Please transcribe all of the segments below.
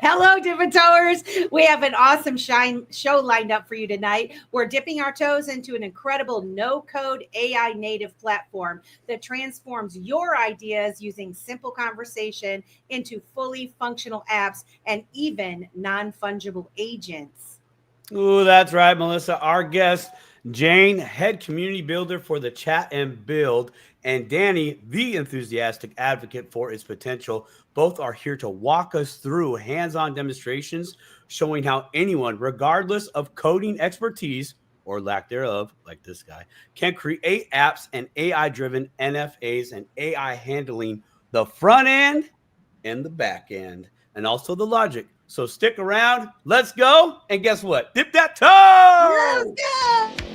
Hello, Dippatoers. We have an awesome show lined up for you tonight. We're dipping our toes into an incredible no-code AI native platform that transforms your ideas using simple conversation into fully functional apps and even non-fungible agents. Ooh, that's right, Melissa. Our guest, Jane, head community builder for the Chat and Build, and Danny, the enthusiastic advocate for its potential. Both are here to walk us through hands-on demonstrations showing how anyone, regardless of coding expertise or lack thereof, like this guy, can create apps and AI-driven NFAs and AI handling the front end and the back end, and also the logic. So stick around. Let's go. And guess what? Dip that toe. Let's go!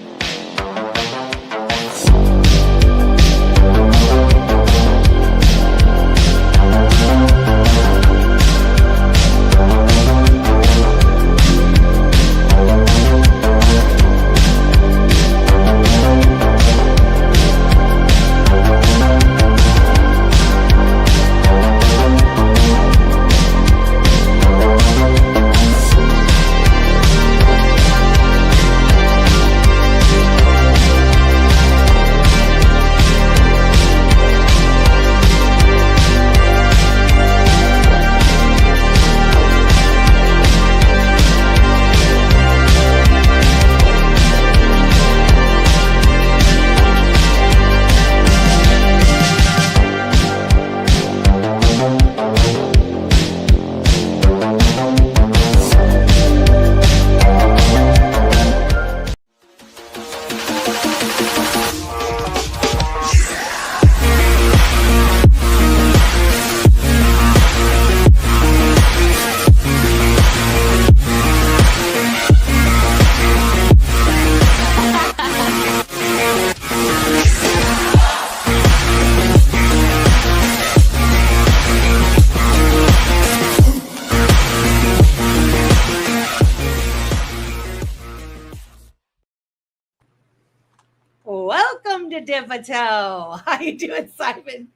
Welcome to Dippatoe. How you doing, Simon?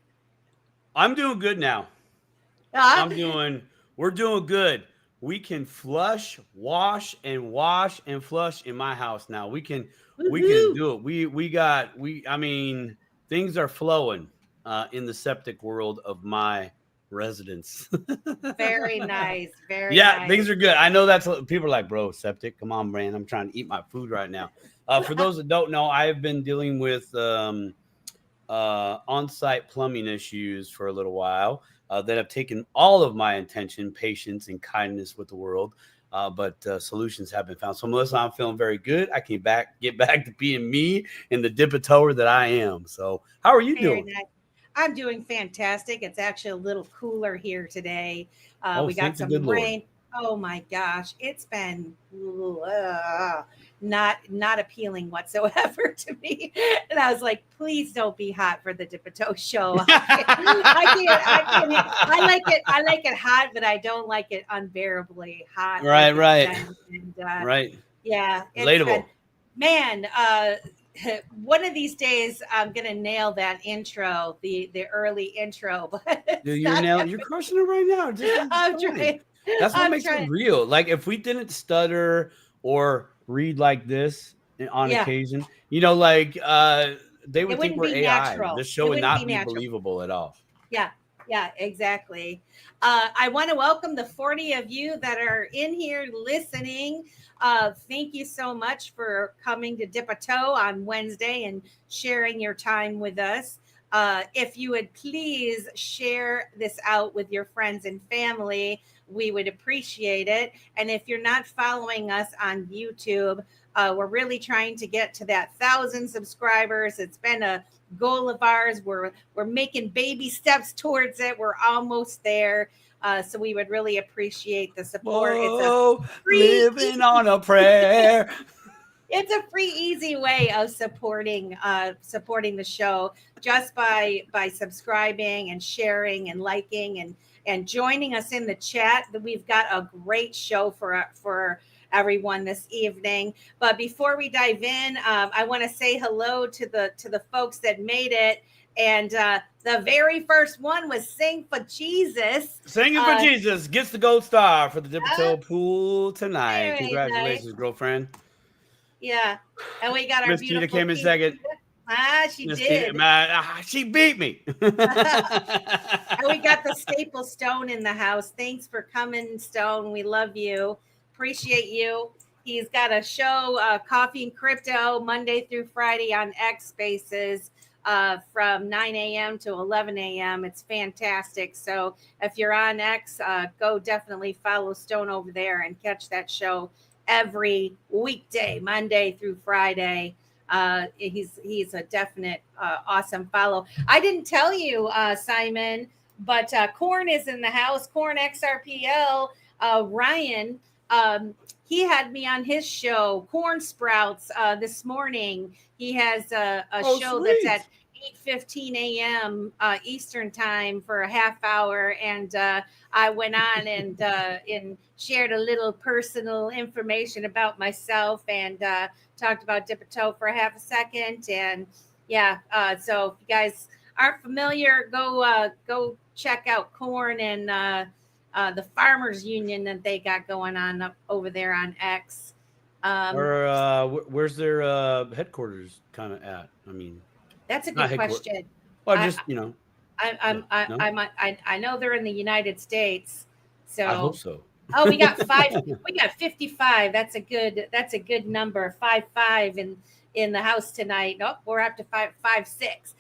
I'm doing good now. Huh? We're doing good. We can flush, wash and flush in my house now. We can Woohoo! do it. I mean, things are flowing in the septic world of my residence. Very nice. Very Yeah, nice. things are good. I know that's what people are like, bro, septic. Come on, man. I'm trying to eat my food right now. For those that don't know, I have been dealing with on-site plumbing issues for a little while that have taken all of my attention, patience, and kindness with the world. But solutions have been found. So, Melissa, I'm feeling very good. I can get back to being me and the dipper-tower that I am. So, how are you Very doing? nice. I'm doing fantastic. It's actually a little cooler here today. Oh, We got thank the some good Lord. rain. Oh my gosh, it's been not appealing whatsoever to me. And I was like, please don't be hot for the Dipito show. I like it hot, but I don't like it unbearably hot like Right, it's right, been. And right. yeah, it's been, Relatable. man, one of these days I'm gonna nail that intro, the early intro, but Dude, it's not you're happening. crushing it right now. Just it's I'm fine. trying. That's what I'm makes it trying. real. Like if we didn't stutter or read like this on Yeah, occasion, they it would think wouldn't we're be AI. natural. This show It would wouldn't be not be natural. believable at all. Yeah, yeah, exactly. I want to welcome the 40 of you that are in here listening. Thank you so much for coming to dip a toe on Wednesday and sharing your time with us. If you would please share this out with your friends and family, we would appreciate it. And if you're not following us on YouTube, we're really trying to get to that 1,000 subscribers. It's been a goal of ours. We're making baby steps towards it. We're almost there. So we would really appreciate the support. It's a Whoa, free, living on a prayer. it's a free, easy way of supporting the show just by subscribing and sharing and liking and joining us in the chat. We've got a great show for everyone this evening. But before we dive in, I want to say hello to the folks that made it And the very first one was Sing for Jesus. Singing for Jesus gets the gold star for the Dipper pool tonight. Very Congratulations, nice. girlfriend. Yeah. And we got our Miss Tina beautiful came in second. She Miss Tina, did. man, she beat me. And we got the staple Stone in the house. Thanks for coming, Stone. We love you. Appreciate you. He's got a show, Coffee and Crypto, Monday through Friday on X Spaces from 9 a.m. to 11 a.m. It's fantastic. So if you're on X, go definitely follow Stone over there and catch that show every weekday, Monday through Friday. He's a definite awesome follow. I didn't tell you, Simon, but Corn is in the house. Corn XRPL, Ryan. He had me on his show, Corn Sprouts, this morning. He has a show sweet. that's at 8:15 a.m. Eastern time for a half hour, and I went on and shared a little personal information about myself and talked about Dipper Toe for a half a second. And yeah, so if you guys aren't familiar, go check out Corn and the Farmers Union that they got going on up over there on X. Where's their headquarters kind of at? I mean, that's a good question. Well, just I know they're in the United States, so I hope so. Oh, we got 55. That's a good number. 55 in the house tonight. Nope, we're up to 556.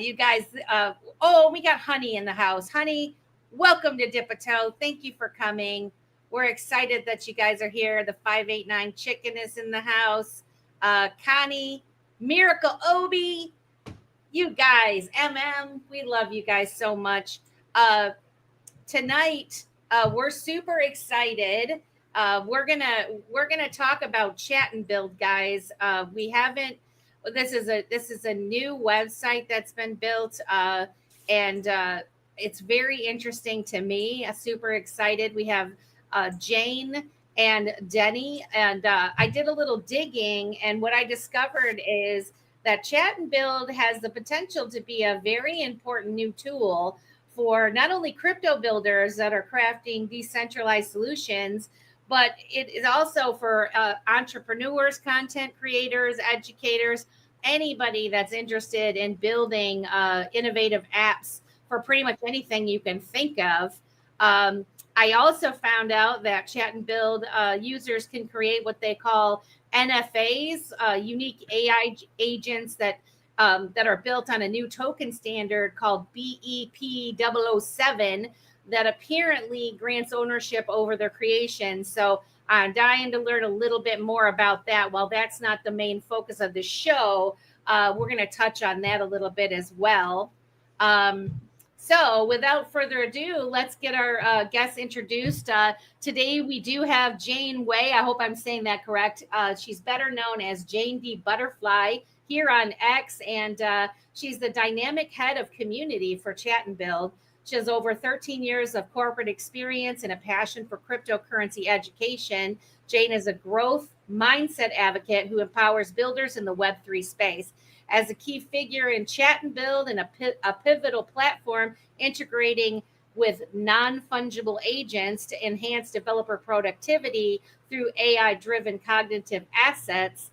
You guys, we got Honey in the house. Honey, welcome to Dipper Toe. Thank you for coming. We're excited that you guys are here. The 589 chicken is in the house. Connie, Miracle Obi, you guys, we love you guys so much. Tonight, we're super excited. We're gonna talk about Chat and Build, guys. We haven't. This is a new website that's been built, and it's very interesting to me. Super excited. We have Jane and Denny, and I did a little digging, and what I discovered is that Chat and Build has the potential to be a very important new tool for not only crypto builders that are crafting decentralized solutions, but it is also for entrepreneurs, content creators, educators, anybody that's interested in building innovative apps for pretty much anything you can think of. I also found out that Chat and Build users can create what they call NFAs, unique AI agents that are built on a new token standard called BEP007 that apparently grants ownership over their creation. So I'm dying to learn a little bit more about that. While that's not the main focus of the show, we're going to touch on that a little bit as well. So without further ado, let's get our guests introduced. Today we do have Jane Way. I hope I'm saying that correct. She's better known as Jane D. Butterfly here on X, and she's the dynamic head of community for Chat and Build. She has over 13 years of corporate experience and a passion for cryptocurrency education. Jane is a growth mindset advocate who empowers builders in the Web3 space. As a key figure in Chat and Build and a pivotal platform integrating with non-fungible agents to enhance developer productivity through AI-driven cognitive assets,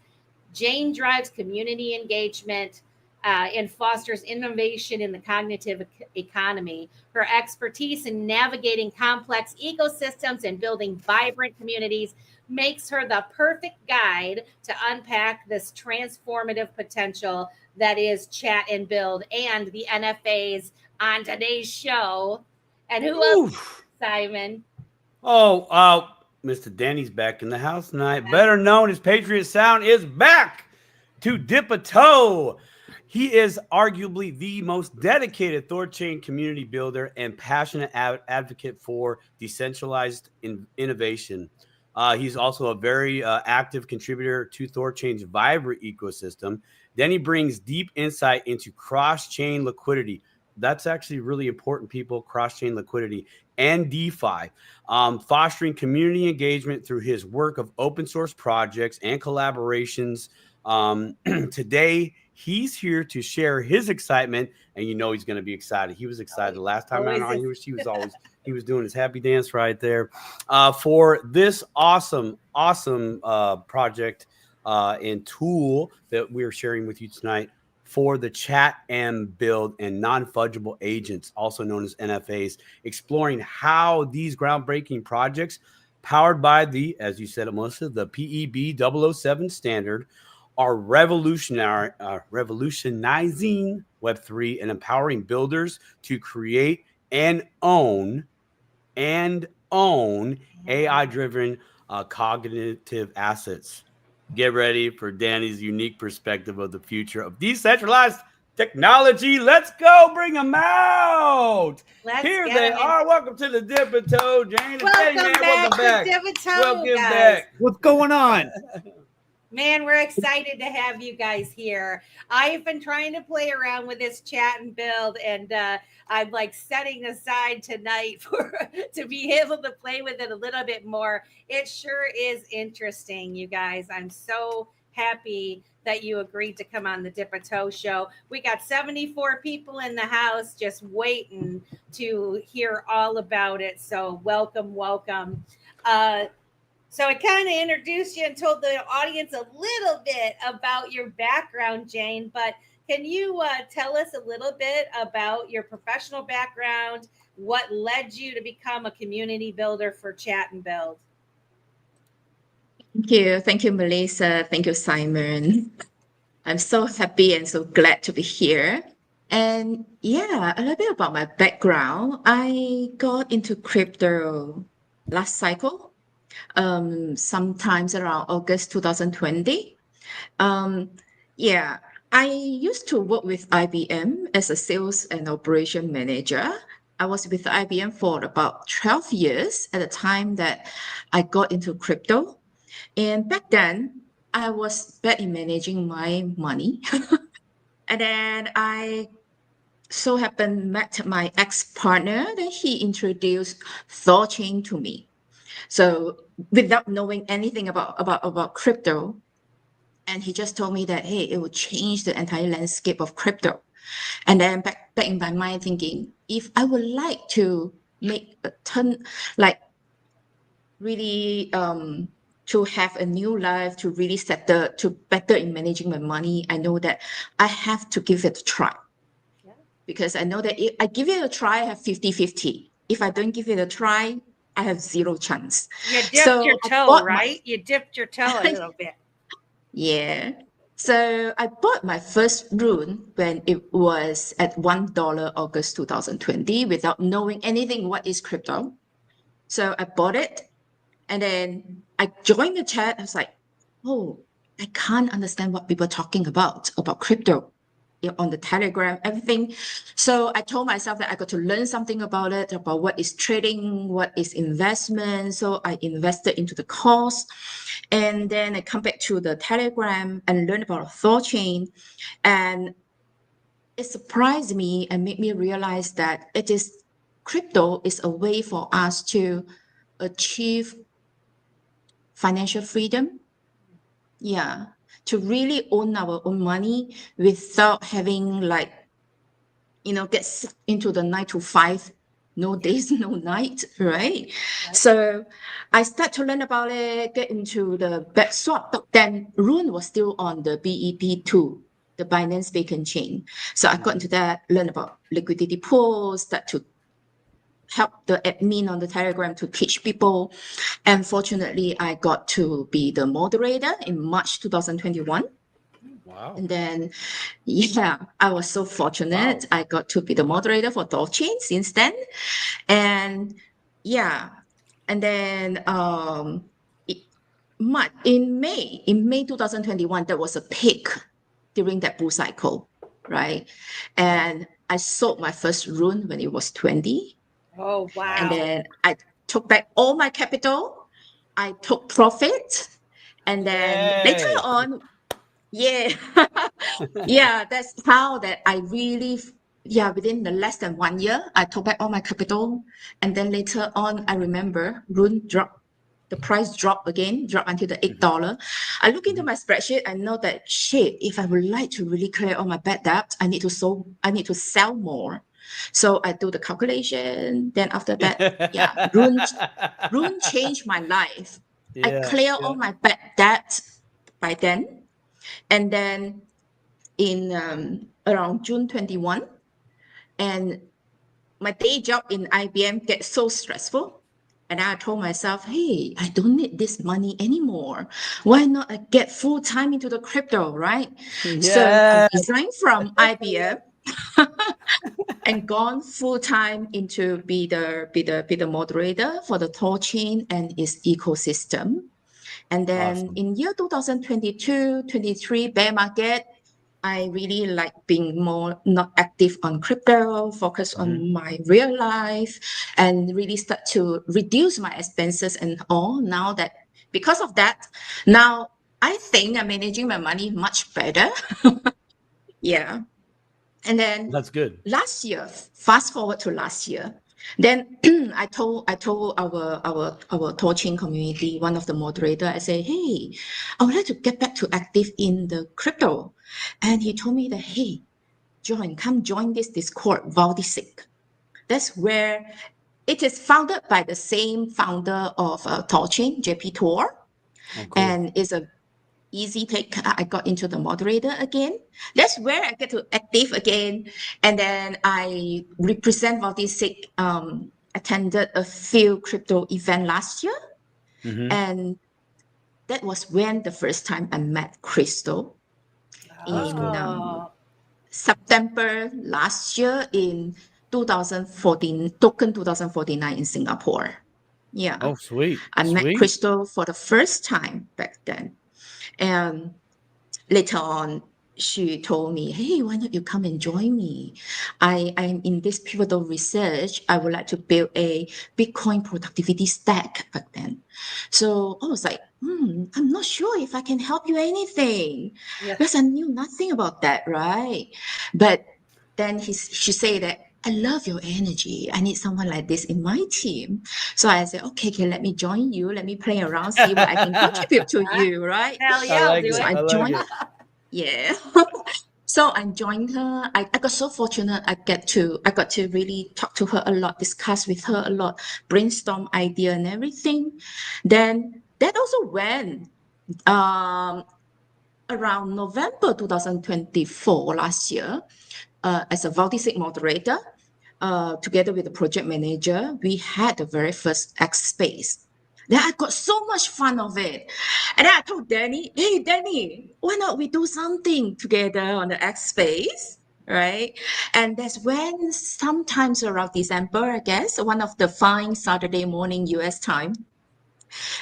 Jane drives community engagement and fosters innovation in the cognitive economy. Her expertise in navigating complex ecosystems and building vibrant communities makes her the perfect guide to unpack this transformative potential that is Chat and Build and the NFAs on today's show. And who else, Simon? Mr. Denny's back in the house tonight. Better known as Patriot Sound is back to Dipper Toe. He is arguably the most dedicated ThorChain community builder and passionate advocate for decentralized innovation. He's also a very active contributor to ThorChain's vibrant ecosystem. Then he brings deep insight into cross-chain liquidity. That's actually really important, people, cross-chain liquidity and DeFi, fostering community engagement through his work of open source projects and collaborations. Today, He's here to share his excitement, and you know he's going to be excited. He was excited the last time Always around. is. He was doing his happy dance right there for this awesome project and tool that we're sharing with you tonight for the chat and build and non-fungible agents, also known as NFAs, exploring how these groundbreaking projects powered by the, as you said, Melissa, the PEB 007 standard are revolutionizing Web3 and empowering builders to create and own AI-driven cognitive assets. Get ready for Danny's unique perspective of the future of decentralized technology. Let's go, bring them out. Let's Here get they them in. are. Welcome to the Dip and Toe, Jane and Denny, Welcome man. back Welcome back. to Divito, Welcome guys. back. What's going on? Man, we're excited to have you guys here. I've been trying to play around with this chat and build, and I'm like setting aside tonight to be able to play with it a little bit more. It sure is interesting, you guys. I'm so happy that you agreed to come on the Dip a Toe show. We got 74 people in the house just waiting to hear all about it. So welcome. So I kind of introduced you and told the audience a little bit about your background, Jane, but can you tell us a little bit about your professional background, what led you to become a community builder for Chat and Build? Thank you, Melissa. Thank you, Simon. I'm so happy and so glad to be here. And yeah, a little bit about my background. I got into crypto last cycle. Sometimes around August 2020. I used to work with IBM as a sales and operation manager. I was with IBM for about 12 years at the time that I got into crypto. And back then, I was bad in managing my money. And then I so happened met my ex-partner that he introduced Thorchain to me. So without knowing anything about crypto, and he just told me that, hey, it will change the entire landscape of crypto. And then back in my mind thinking, if I would like to make a turn, like really to have a new life, to really to better in managing my money, I know that I have to give it a try. Yeah. Because I know that if I give it a try, I have 50-50. If I don't give it a try, I have zero chance. You dipped your toe, right? You dipped your toe a little bit. Yeah. So I bought my first rune when it was at $1 August 2020 without knowing anything what is crypto. So I bought it and then I joined the chat. I was like, oh, I can't understand what people are talking about crypto. On the Telegram, everything. So I told myself that I got to learn something about it, about what is trading, what is investment. So I invested into the course. And then I come back to the Telegram and learn about Thorchain. And it surprised me and made me realize that crypto is a way for us to achieve financial freedom. Yeah. To really own our own money without having get sucked into the 9 to 5, no days, no night, right? So I start to learn about it, get into the back swap, but then Rune was still on the BEP2, the Binance Beacon chain. So I got into that, learn about liquidity pools, start to help the admin on the Telegram to teach people. And fortunately, I got to be the moderator in March 2021. Wow. And then, I was so fortunate. Wow. I got to be the moderator for Thorchain since then. And and then in May 2021, there was a peak during that bull cycle, right? And I sold my first rune when it was 20. Oh, wow. And then I took back all my capital. I took profit. And then later on, that's how that I really, within the less than 1 year, I took back all my capital. And then later on, I remember Rune dropped the price dropped until the $8. I look into my spreadsheet. I know that shit. If I would like to really clear all my bad debt, I need to sell more. So I do the calculation. Then after that, yeah, Rune changed my life. I clear all my bad debt by then, and then in around June 21, and my day job in IBM gets so stressful. And I told myself, hey, I don't need this money anymore. Why not I get full time into the crypto, right? So I resigned from IBM and gone full time into be the moderator for the Tor chain and its ecosystem. And then in year 2022, 23 bear market, I really like being more not active on crypto, focus on my real life, and really start to reduce my expenses and all. Now that because of that, now I think I'm managing my money much better. Yeah. And then That's good. last year, fast forward to last year, then I told our torching community, one of the moderator, I say, hey, I would like to get back to active in the crypto. And he told me that, hey, come join this Discord, Valdisic. That's where it is founded by the same founder of Torchain, JP Tor. Oh, cool. And it's a easy take. I got into the moderator again. That's where I get to active again. And then I represent Valdisic, attended a few crypto event last year. And that was when the first time I met Crystal in September last year in 2014, Token 2049 in Singapore. Yeah. Oh, sweet. I met Crystal for the first time back then. And later on, she told me, hey, why don't you come and join me? I'm in this pivotal research. I would like to build a Bitcoin productivity stack back then. So I was like, I'm not sure if I can help you anything because I knew nothing about that, right? But then she said that, I love your energy. I need someone like this in my team. So I said, okay, let me join you. Let me play around, see what I can contribute to you, right? Hell yeah, I'll do it. I joined. Yeah. So I joined her. I got so fortunate. I got to really talk to her a lot, discuss with her a lot, brainstorm idea and everything. Then that also went around November 2024 last year, as a Valdisic moderator, together with the project manager, we had the very first X space. Then I got so much fun of it. And then I told Denny, hey, Denny, why not we do something together on the X space? Right. And that's when sometimes around December, I guess, one of the fine Saturday morning US time.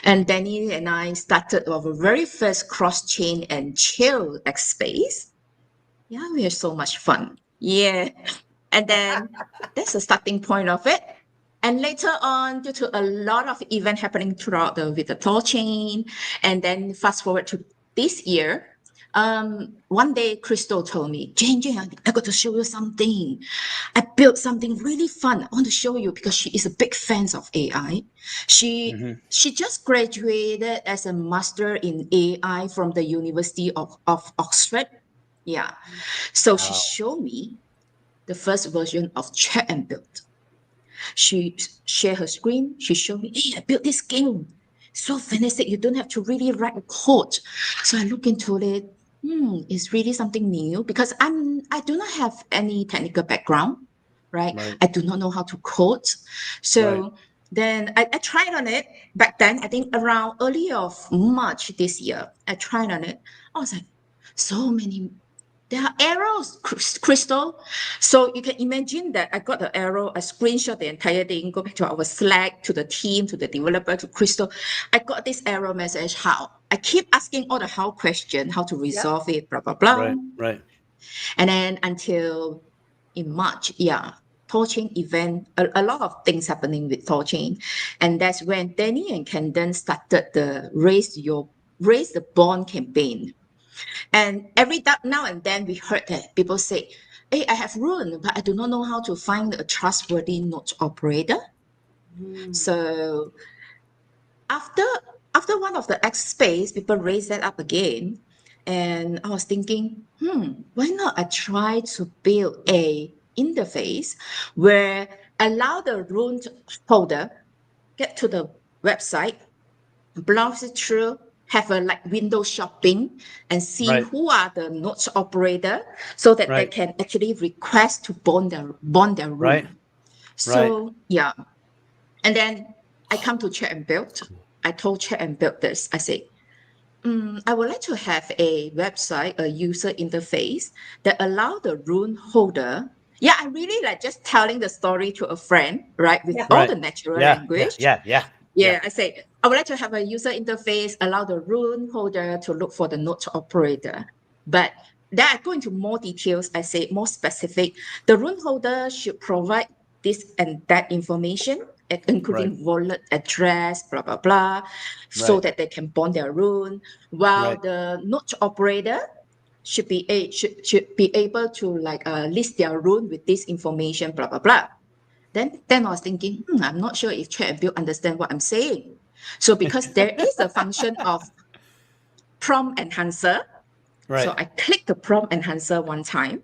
And Denny and I started our very first cross-chain and chill X space. Yeah, we had so much fun. Yeah. And then that's the starting point of it. And later on, due to a lot of event happening throughout with the Thor chain, and then fast forward to this year, one day Crystal told me, Jane, I got to show you something. I built something really fun. I want to show you because she is a big fan of AI. She just graduated as a master in AI from the University of Oxford. Yeah. So she showed me the first version of Chat and Build. She shared her screen. She showed me, hey, I built this game. So fantastic. You don't have to really write a code. So I look into it. It's really something new because I do not have any technical background, right? I do not know how to code. So then I tried on it back then. I think around early of March this year, I tried on it. I was like, so many. There are arrows, Crystal. So you can imagine that I got the arrow, I screenshot the entire thing, go back to our Slack, to the team, to the developer, to Crystal. I got this arrow message, how? I keep asking all the how question, how to resolve it, blah, blah, blah. Right. And then until in March, Thorchain event, a lot of things happening with Thorchain. And that's when Denny and Camden started the Raise the Bond campaign. And every now and then we heard that people say, hey, I have Rune, but I do not know how to find a trustworthy node operator. So after one of the X space, people raised that up again. And I was thinking, why not I try to build a interface where allow the room holder get to the website, browse it through, have a like window shopping and see Right. who are the nodes operator so that they Right. can actually request to bond their room. Right. So yeah. And then I come to Chat and Build. I told Chat and Build this. I say, I would like to have a website, a user interface that allow the room holder. Yeah, I really like just telling the story to a friend, right? With Yeah. all Right. the natural Yeah. language. Yeah. Yeah, I say, I would like to have a user interface, allow the room holder to look for the node operator. But then I go into more details. I say more specific. The room holder should provide this and that information, including wallet address, blah, blah, blah, so Right. that they can bond their room. While Right. the node operator should be able to like list their room with this information, blah, blah, blah. Then I was thinking, I'm not sure if Chat and Build understand what I'm saying. So because there is a function of prompt enhancer, so Right. I click the prompt enhancer one time.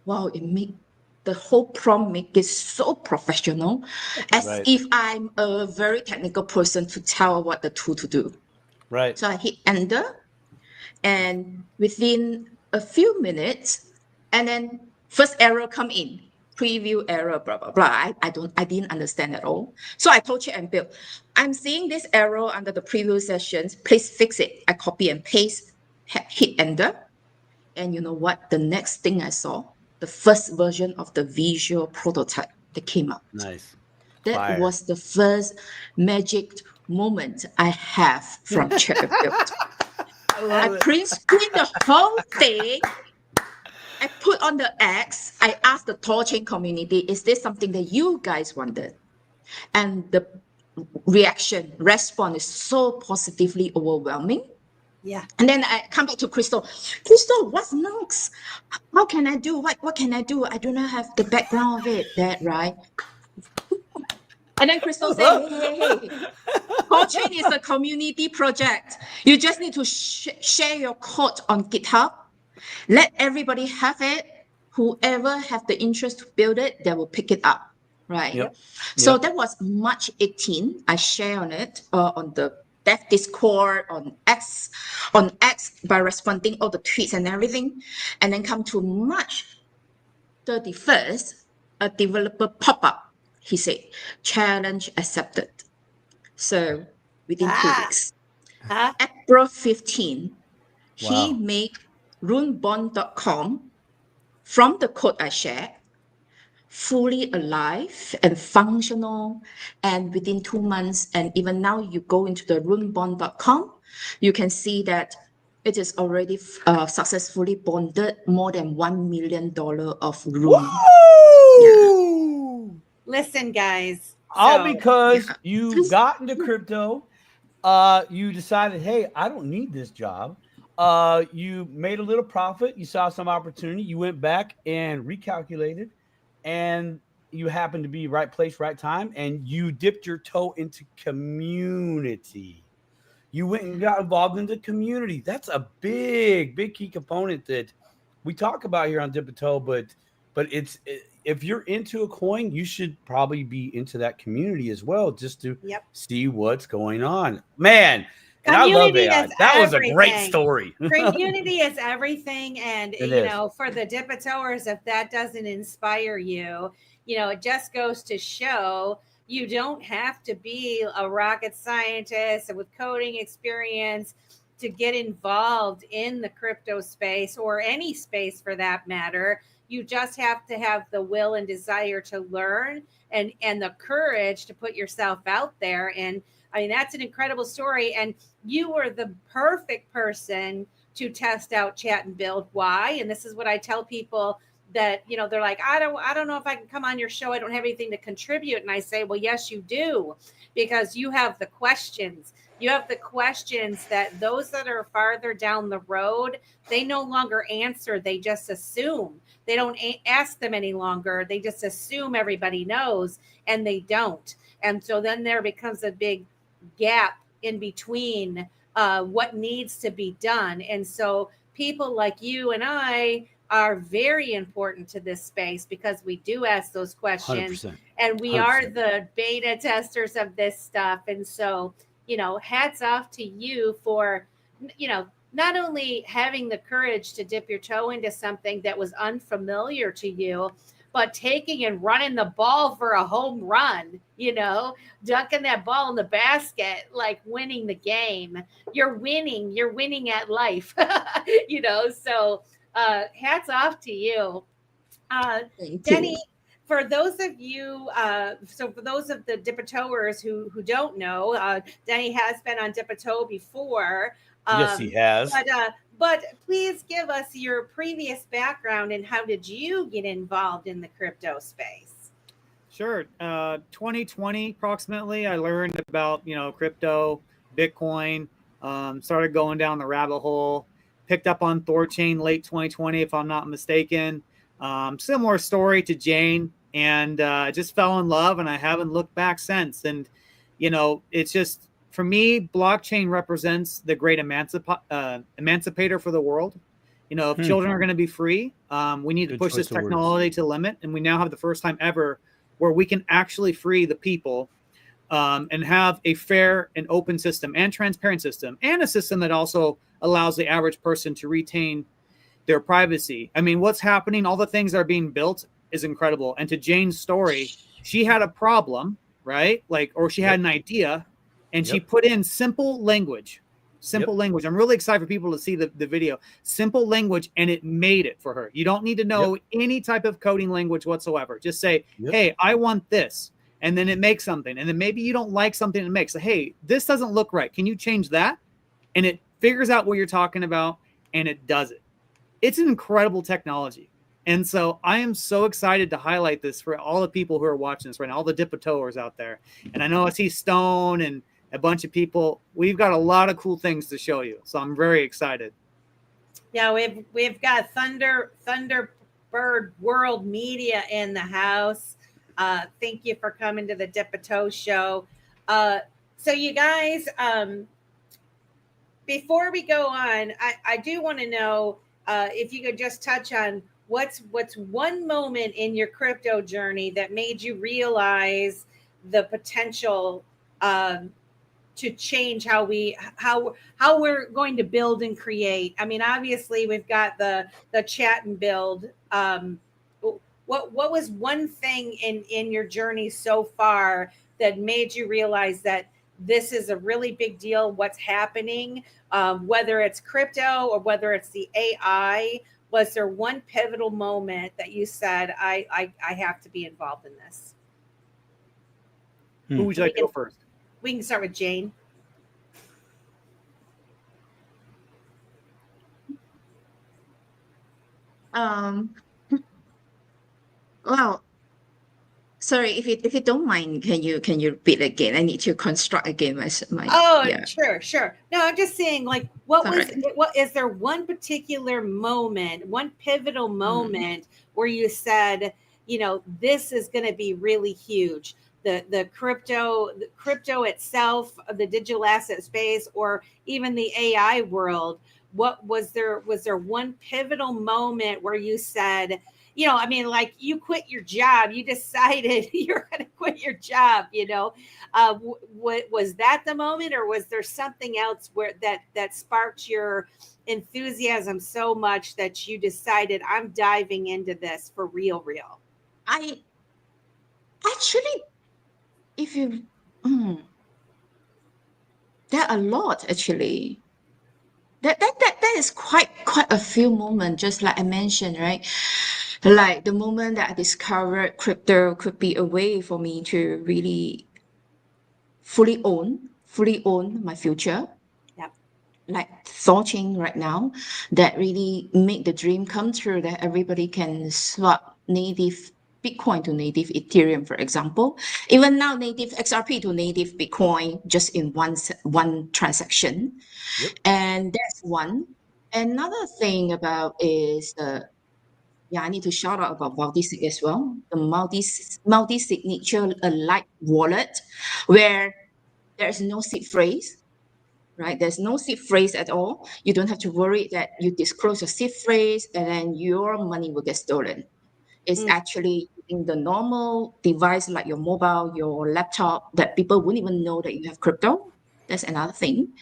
Wow, it make the whole prompt make it so professional, as Right. if I'm a very technical person to tell what the tool to do. Right. So I hit enter, and within a few minutes, and then first error come in, preview error, blah blah blah. I didn't understand at all. So I told Chat and Build, I'm seeing this error under the preview sessions. Please fix it. I copy and paste, hit enter, and you know what? The next thing I saw, the first version of the visual prototype that came out. Nice. That Fire. was the first magic moment I have from Chat and Build. I print screen the whole thing. I put on the X. I asked the Torchain community, is this something that you guys wanted? And the response is so positively overwhelming. Yeah. And then I come back to Crystal. Crystal, what's next? How can I do? What can I do? I do not have the background of it. That right? And then Crystal said, hey. Torchain is a community project. You just need to share your code on GitHub. Let everybody have it. Whoever have the interest to build it, they will pick it up, right? Yep. So that was March 18. I share on it on the Dev Discord on X by responding all the tweets and everything, and then come to March 31st, a developer pop up. He said, "Challenge accepted." So within 2 weeks, April 15, he Wow. made runebond.com from the code I shared, fully alive and functional. And within 2 months, and even now you go into the runebond.com, you can see that it is already successfully bonded more than $1 million of Rune. Woo! Listen, guys. All So because you got into crypto. You decided, hey, I don't need this job. You made a little profit. You saw some opportunity. You went back and recalculated, and you happened to be right place, right time, and you dipped your toe into community. You went and got involved in the community. That's a big, big key component that we talk about here on Dip a Toe, but if you're into a coin, you should probably be into that community as well, just to see what's going on. Man, and I love community AI. is That was a everything. great story. Community is everything. And, It you is. know, for the Dip a Toers, if that doesn't inspire you, you know, it just goes to show you don't have to be a rocket scientist with coding experience to get involved in the crypto space or any space for that matter. You just have to have the will and desire to learn and the courage to put yourself out there. And I mean, that's an incredible story. And you were the perfect person to test out Chat and Build. Why? And this is what I tell people that, you know, they're like, I don't know if I can come on your show. I don't have anything to contribute. And I say, well, yes, you do, because you have the questions. You have the questions that those that are farther down the road, they no longer answer. They just assume. They don't ask them any longer. They just assume everybody knows, and they don't. And so then there becomes a big gap in between what needs to be done. And so people like you and I are very important to this space because we do ask those questions 100%. and we 100%. are the beta testers of this stuff. And so, hats off to you for, not only having the courage to dip your toe into something that was unfamiliar to you, but taking and running the ball for a home run, dunking that ball in the basket, like winning the game. You're winning at life, so hats off to you. Thank Denny, you. for those of you, for those of the Dipatoers who don't know, Denny has been on Dipato before. Yes, he has. But please give us your previous background and how did you get involved in the crypto space? Sure. 2020 approximately, I learned about, crypto, Bitcoin, started going down the rabbit hole, picked up on Thorchain late 2020, if I'm not mistaken. Similar story to Jane, and just fell in love, and I haven't looked back since. And, it's just, for me, blockchain represents the great emancipator for the world. If children are going to be free, we need to push this technology to the limit. And we now have the first time ever where we can actually free the people and have a fair and open system and transparent system, and a system that also allows the average person to retain their privacy. I mean, what's happening, all the things that are being built is incredible. And to Jane's story, she had a problem, right? Or she had an idea, and she put in simple language. I'm really excited for people to see the video. Simple language, and it made it for her. You don't need to know any type of coding language whatsoever. Just say, hey, I want this. And then it makes something. And then maybe you don't like something it makes. Hey, this doesn't look right. Can you change that? And it figures out what you're talking about, and it does it. It's an incredible technology. And so I am so excited to highlight this for all the people who are watching this right now, all the Dipatoers out there. And I know I see Stone and a bunch of people. We've got a lot of cool things to show you. So I'm very excited. Yeah, we've got Thunderbird World Media in the house. Thank you for coming to the Dipato show. So you guys, before we go on, I do want to know if you could just touch on what's one moment in your crypto journey that made you realize the potential to change how we're going to build and create. I mean, obviously we've got the chat and build. What was one thing in your journey so far that made you realize that this is a really big deal, what's happening, whether it's crypto or whether it's the AI? Was there one pivotal moment that you said, I have to be involved in this? Who would you like to go first? We can start with Jane. Well, sorry, if you don't mind, can you repeat again? I need to construct again my Sure. No, I'm just saying, like, what is there one particular moment, one pivotal moment where you said, this is going to be really huge? The crypto itself, the digital asset space, or even the AI world. What was there one pivotal moment where you said, I mean, like, you quit your job, you decided you're going to quit your job, was that the moment, or was there something else where that sparked your enthusiasm so much that you decided, I'm diving into this for real? I actually, if you, there are a lot actually. That is quite a few moments, just like I mentioned, right? Like the moment that I discovered crypto could be a way for me to really fully own my future. Yep. Like Thorchain right now, that really make the dream come true, that everybody can swap native Bitcoin to native Ethereum, for example. Even now, native XRP to native Bitcoin, just in one transaction. Yep. And that's one. Another thing about is I need to shout out about multi-sig as well. The multi-signature alike wallet, where there's no seed phrase. right? There's no seed phrase at all. You don't have to worry that you disclose your seed phrase and then your money will get stolen. It's actually in the normal device like your mobile, your laptop, that people wouldn't even know that you have crypto. That's another thing.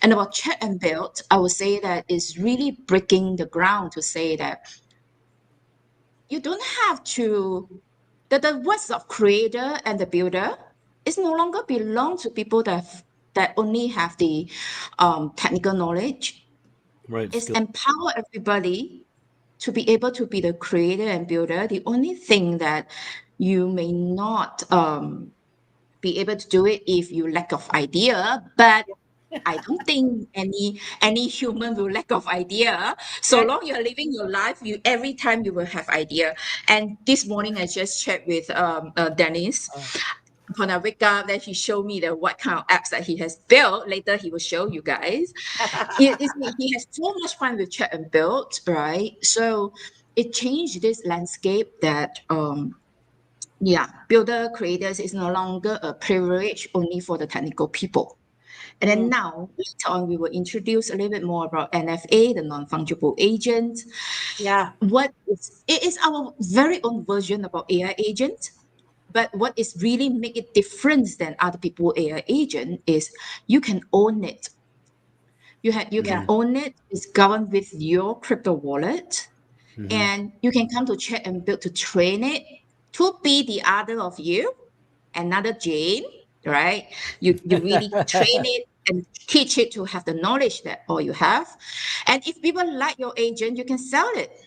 And about chat and build, I would say that it's really breaking the ground to say that you don't have to, that the words of creator and the builder is no longer belong to people that only have the technical knowledge. Right. It's empower everybody to be able to be the creator and builder. The only thing that you may not be able to do it if you lack of idea, but I don't think any human will lack of idea. So long you're living your life, you every time you will have idea. And this morning I just checked with Dennis. When I wake up, then he showed me what kind of apps that he has built. Later he will show you guys. He has so much fun with chat and build, right? So it changed this landscape that builder creators is no longer a privilege only for the technical people. And then now, later on, we will introduce a little bit more about NFA, the non-fungible agent. Yeah. It is our very own version about AI agent. But what is really make it different than other people AI agent is you can own it. You can own it. It's governed with your crypto wallet. And you can come to chat and build to train it to be the other of you, another Jane, right? You really train it and teach it to have the knowledge that all you have. And if people like your agent, you can sell it.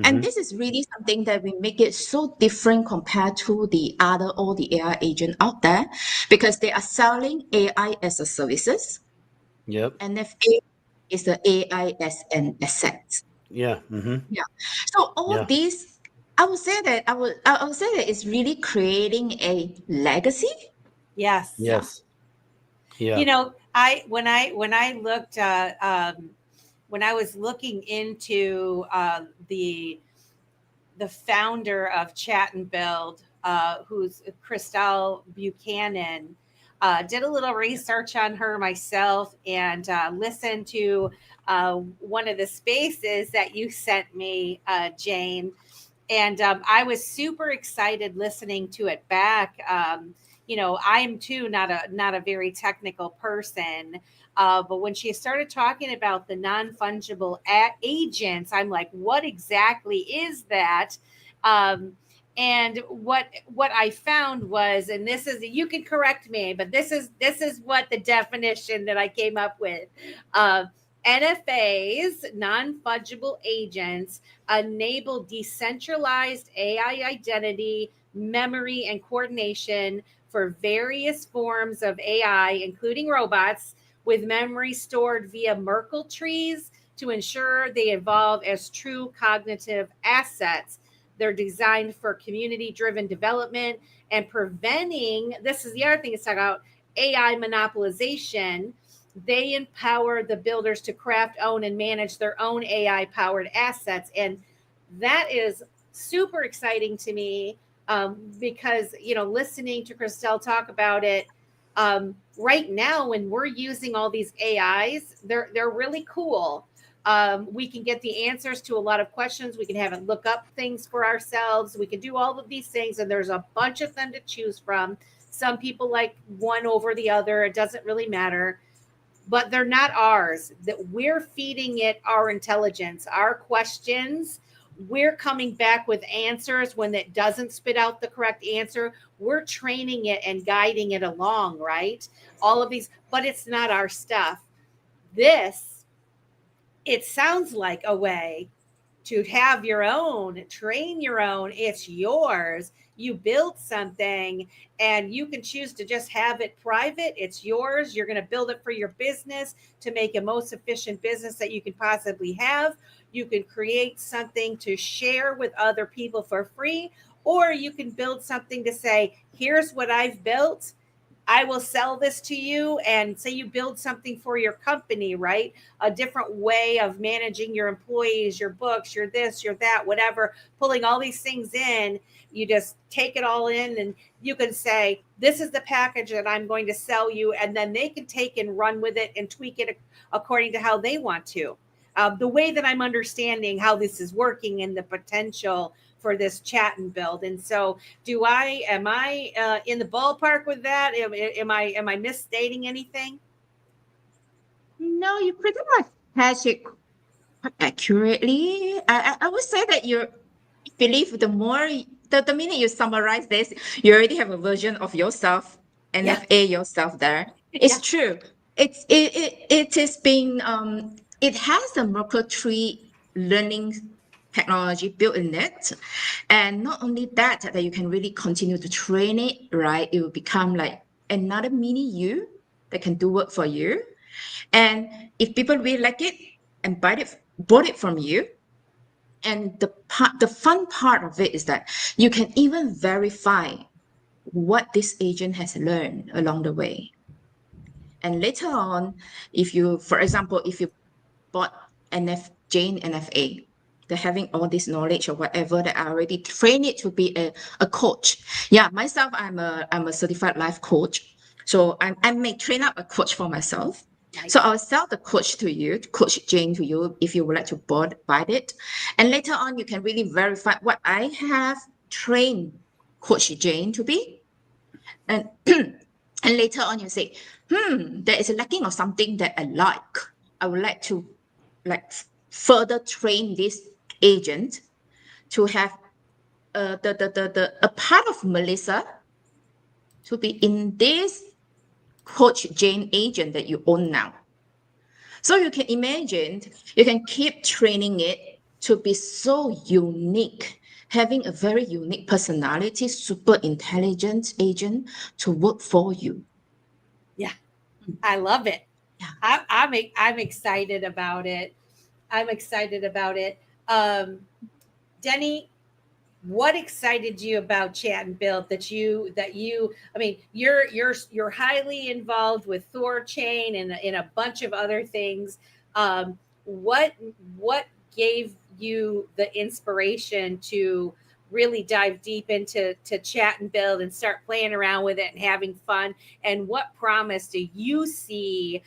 And this is really something that we make it so different compared to all the AI agent out there, because they are selling AI as a services. Yep. NFA is the AI as an asset. Yeah. Yeah. So all these, I would say that it's really creating a legacy. Yes. Yes. Yeah. You know, when I looked when I was looking into the founder of Chat and Build, who's Christelle Buchanan, did a little research on her myself and listened to one of the spaces that you sent me, Jane. And I was super excited listening to it back. I am too not a very technical person, but when she started talking about the non-fungible agents, I'm like, what exactly is that? And what I found was, and this is, you can correct me, but this is what the definition that I came up with. NFAs, non-fungible agents, enable decentralized AI identity, memory, and coordination for various forms of AI, including robots, with memory stored via Merkle trees to ensure they evolve as true cognitive assets. They're designed for community-driven development and preventing, this is the other thing it's talking about, AI monopolization. They empower the builders to craft, own, and manage their own AI-powered assets. And that is super exciting to me, because, listening to Christelle talk about it, right now, when we're using all these AIs, they're really cool. We can get the answers to a lot of questions. We can have it look up things for ourselves. We can do all of these things, and there's a bunch of them to choose from. Some people like one over the other. It doesn't really matter, but they're not ours. That we're feeding it our intelligence, our questions. We're coming back with answers when it doesn't spit out the correct answer. We're training it and guiding it along, right? All of these, but it's not our stuff. It sounds like a way to have your own, train your own. It's yours. You build something and you can choose to just have it private. It's yours. You're going to build it for your business to make a most efficient business that you can possibly have. You can create something to share with other people for free, or you can build something to say, here's what I've built. I will sell this to you, and say you build something for your company, right? A different way of managing your employees, your books, your this, your that, whatever, pulling all these things in. You just take it all in, and you can say, this is the package that I'm going to sell you. And then they can take and run with it and tweak it according to how they want to. The way that I'm understanding how this is working and the potential for this chat and build. And so am I in the ballpark with that? Am I misstating anything? No, you pretty much has it quite accurately. I would say that you believe the minute you summarize this, you already have a version of yourself, NFA yourself there. It's true. It is being it has a Merkle tree learning technology built in it. And not only that, that you can really continue to train it, right? It will become like another mini you that can do work for you. And if people really like it and bought it from you, and the fun part of it is that you can even verify what this agent has learned along the way. And later on, for example, if you bought Jane NFA, they're having all this knowledge or whatever that I already trained it to be a coach. Yeah, myself, I'm a certified life coach. So I may train up a coach for myself. Nice. So I'll sell the coach to you, Coach Jane to you, if you would like to buy it. And later on, you can really verify what I have trained Coach Jane to be. And and later on, you say, there is a lacking of something that I like. I would like to further train this agent to have a part of Melissa to be in this Coach Jane agent that you own now. So you can imagine, you can keep training it to be so unique, having a very unique personality, super intelligent agent to work for you. Yeah, I love it. Yeah. I'm excited about it. I'm excited about it. Denny, what excited you about Chat and Build I mean, you're highly involved with ThorChain and in a bunch of other things. What gave you the inspiration to really dive deep into Chat and Build and start playing around with it and having fun? And what promise do you see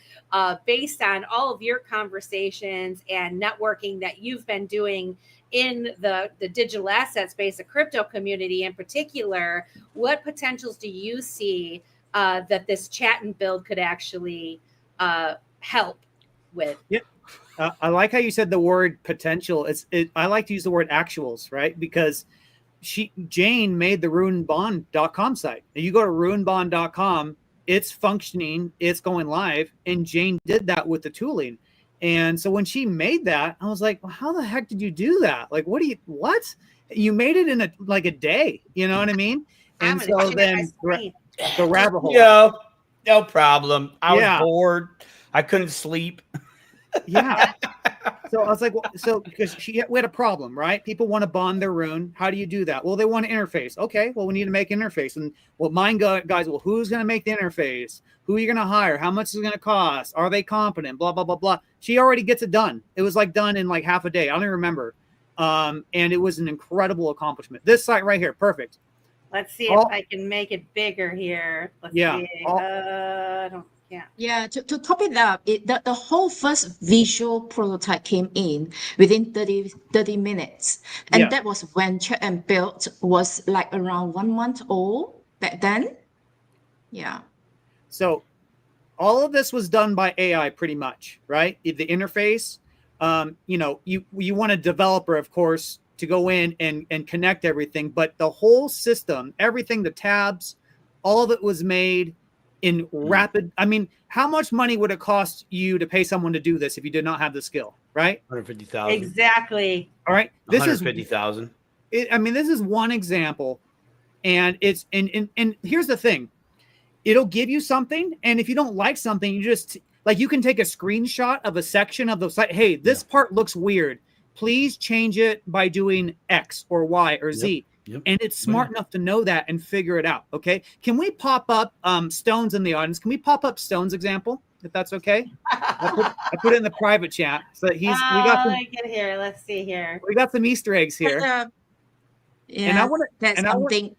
based on all of your conversations and networking that you've been doing in the digital asset space, the crypto community in particular? What potentials do you see that this Chat and Build could actually help with? Yeah. I like how you said the word potential. I like to use the word actuals, right? Because Jane made the ruinbond.com site. You go to ruinbond.com, it's functioning, it's going live, and Jane did that with the tooling. And so when she made that, I was like, well, how the heck did you do that? Like, what? You made it in a day, you know what I mean? And so then the rabbit hole. Yeah, no problem. I was bored. I couldn't sleep. Yeah. So I was like, because we had a problem, right? People want to bond their rune. How do you do that? Well, they want an interface. Okay, well, we need to make an interface. And mine guys, well, who's going to make the interface? Who are you going to hire? How much is it going to cost? Are they competent? Blah, blah, blah, blah. She already gets it done. It was done in half a day. I don't even remember. And it was an incredible accomplishment. This site right here, perfect. Let's see if I can make it bigger here. Let's see. Yeah, to top it up, the whole first visual prototype came in within 30 minutes. And that was when Chat and Build was around 1 month old back then. Yeah. So all of this was done by AI pretty much, right? The interface, you want a developer, of course, to go in and connect everything. But the whole system, everything, the tabs, all of it was made in rapid. I mean, how much money would it cost you to pay someone to do this if you did not have the skill, right? 150,000. Exactly. All right. This 150,000. I mean, this is one example, and it's and here's the thing. It'll give you something, and if you don't like something, you just you can take a screenshot of a section of the site. Hey, this part looks weird. Please change it by doing X or Y or Z. Yep. And it's smart enough to know that and figure it out. Okay. Can we pop up Stones in the audience? Can we pop up Stone's example, if that's okay? I put it in the private chat so that we got some, get here. Let's see here. We got some Easter eggs here. And I Yeah, want to, that's and I want, something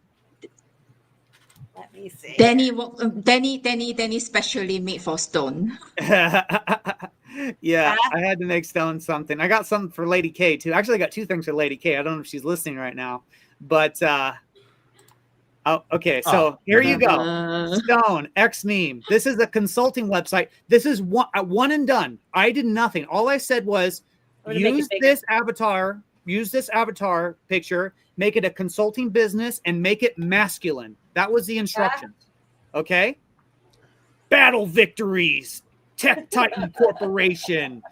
Let me see. Danny specially made for Stone. yeah, I had to make Stone something. I got something for Lady K too. Actually, I got two things for Lady K. I don't know if she's listening right now, but oh, okay. So here you go. Stone X meme. This is a consulting website. This is one and done. I did nothing. All I said was use this avatar picture, make it a consulting business, and make it masculine. That was the instructions. Okay. Battle victories. Tech Titan Corporation.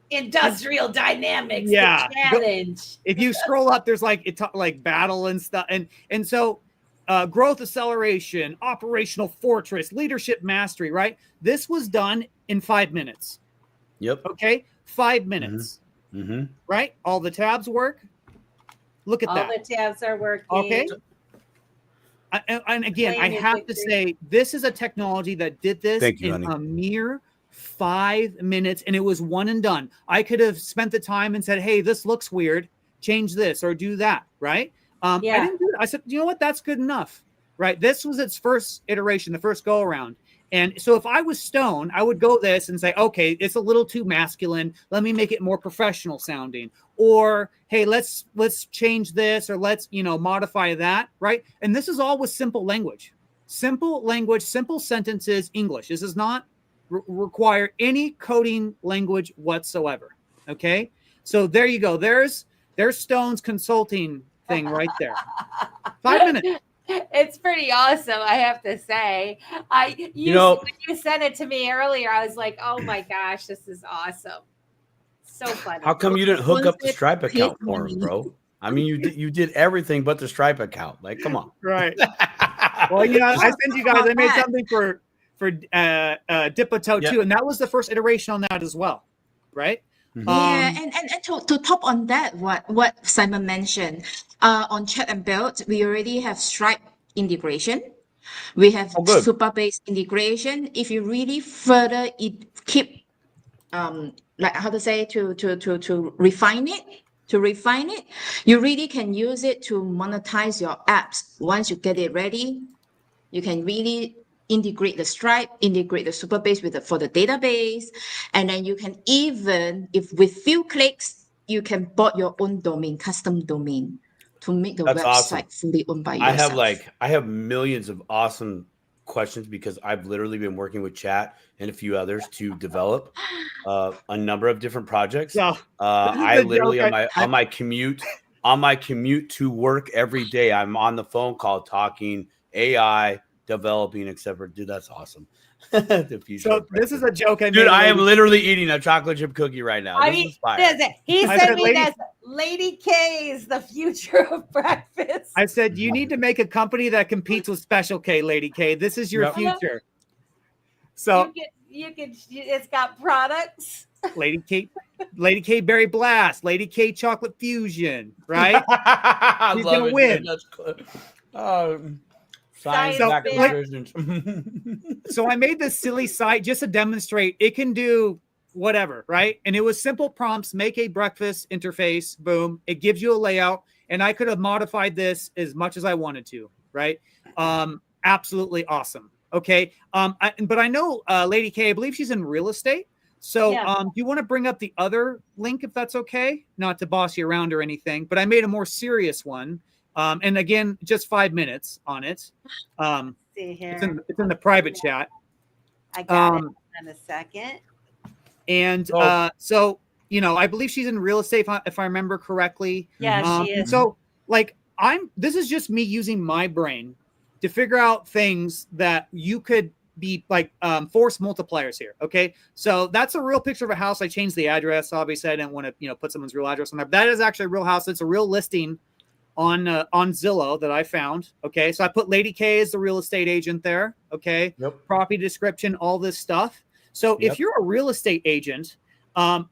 Industrial dynamics. Yeah. The challenge. If you scroll up, there's like like battle and stuff, and so growth acceleration, operational fortress, leadership mastery. Right. This was done in 5 minutes. Yep. Okay. 5 minutes. Mm-hmm. Right. All the tabs work. Look at that. All the tabs are working. Okay. And again, I have to say, this is a technology that did this in a mere 5 minutes, and it was one and done. I could have spent the time and said, hey, this looks weird. Change this or do that, right? I didn't do that. I said, you know what? That's good enough, right? This was its first iteration, the first go around. And so if I was Stone, I would go this and say, okay, it's a little too masculine. Let me make it more professional sounding. Or, hey, let's change this, or let's, modify that, right? And this is all with simple language, simple sentences, English. This does not require any coding language whatsoever. Okay. So there you go. There's Stone's consulting thing right there. 5 minutes. It's pretty awesome, I have to say. When you sent it to me earlier, I was like, "Oh my gosh, this is awesome! So funny." How come you didn't hook up the Stripe account for him, bro? I mean, you did everything but the Stripe account. Like, come on. Right. Well, I sent you guys. I made something for Dipato too, and that was the first iteration on that as well, right? Yeah, and to top on that, what Simon mentioned, on Chat and Build, we already have Stripe integration. We have Supabase integration. If you really further keep like how to say to refine it, you really can use it to monetize your apps. Once you get it ready, you can really integrate the Stripe, integrate the Supabase for the database, and then you can even, if with few clicks, you can bought your own domain, custom domain, to make the website fully owned by yourself. I have millions of awesome questions because I've literally been working with Chat and a few others to develop a number of different projects. I literally on my commute to work every day, I'm on the phone call talking AI, developing, etc. Dude, that's awesome. The future. So this is a joke. I am literally eating a chocolate chip cookie right now. He said me that Lady K is the future of breakfast. I said you need to make a company that competes with Special K, Lady K. This is your future. So you can. It's got products. Lady K Berry Blast, Lady K Chocolate Fusion, right? She's gonna win. So I made this silly site just to demonstrate it can do whatever, right? And it was simple prompts, make a breakfast interface, boom. It gives you a layout, and I could have modified this as much as I wanted to, right? Absolutely awesome. Okay. But I know Lady K, I believe she's in real estate. So do you want to bring up the other link if that's okay? Not to boss you around or anything, but I made a more serious one. And again, just 5 minutes on it. See here. It's in the private chat. I got it in a second. And so, I believe she's in real estate if I remember correctly. Yeah, she is. And so this is just me using my brain to figure out things that you could be like force multipliers here. Okay. So that's a real picture of a house. I changed the address. Obviously I didn't want to, put someone's real address on there. That is actually a real house. It's a real listing on Zillow that I found. Okay. So I put Lady K as the real estate agent there. Okay. Yep. Property description, all this stuff. So if you're a real estate agent,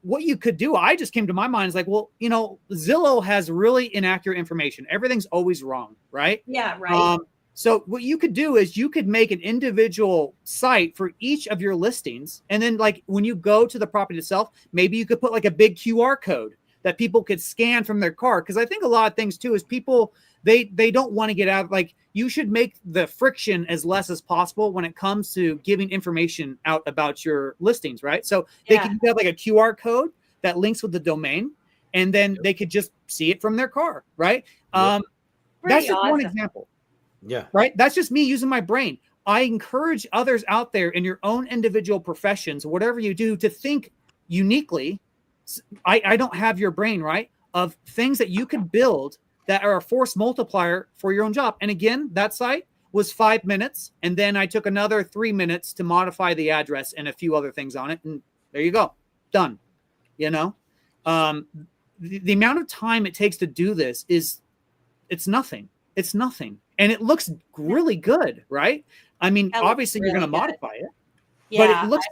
what you could do, I just came to my mind is like, well, Zillow has really inaccurate information. Everything's always wrong. Right. Yeah. Right. So what you could do is you could make an individual site for each of your listings. And then like when you go to the property itself, maybe you could put like a big QR code that people could scan from their car. Because I think a lot of things too is people, they don't want to get out. Like, you should make the friction as less as possible when it comes to giving information out about your listings, right? So they can have like a QR code that links with the domain, and then they could just see it from their car, right? That's just one example. Yeah. Right. That's just me using my brain. I encourage others out there in your own individual professions, whatever you do, to think uniquely. I don't have your brain, right? Of things that you could build that are a force multiplier for your own job. And again, that site was 5 minutes. And then I took another 3 minutes to modify the address and a few other things on it. And there you go. Done. You know, the amount of time it takes to do this it's nothing. It's nothing. And it looks really good, right? I mean, obviously you're going to modify it, but it looks,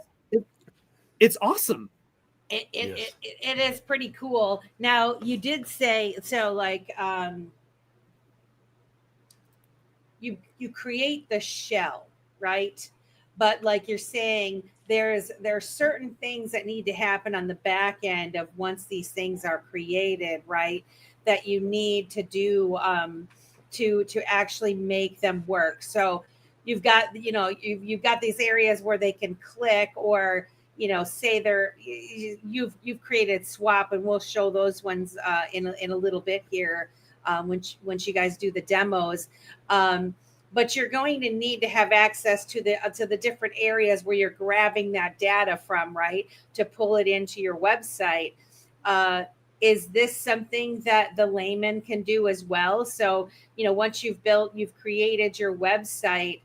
it's awesome. It is pretty cool. Now, you did say, so like, you create the shell, right? But like you're saying, there are certain things that need to happen on the back end of once these things are created, right? That you need to do, to actually make them work. So you've got, you've got these areas where they can click, or, say you've created swap, and we'll show those ones in a little bit here once you guys do the demos. But you're going to need to have access to the different areas where you're grabbing that data from, right? To pull it into your website. Is this something that the layman can do as well? So, once you've created your website,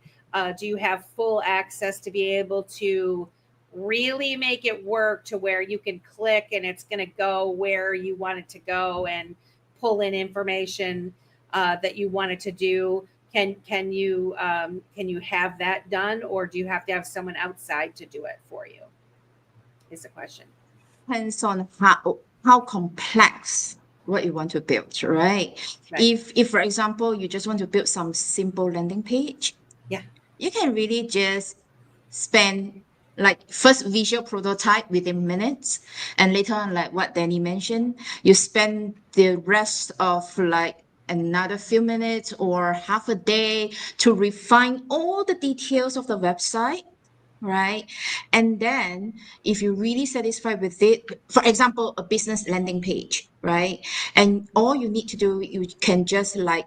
do you have full access to be able to really make it work to where you can click and it's going to go where you want it to go and pull in information that you want it to do? Can you have that done, or do you have to have someone outside to do it for you? Is the question. Depends on how complex what you want to build, right? If for example, you just want to build some simple landing page, you can really just spend like first visual prototype within minutes, and later on, like what Denny mentioned, you spend the rest of like another few minutes or half a day to refine all the details of the website, right? And then if you're really satisfied with it, for example, a business landing page, right? And all you need to do, you can just like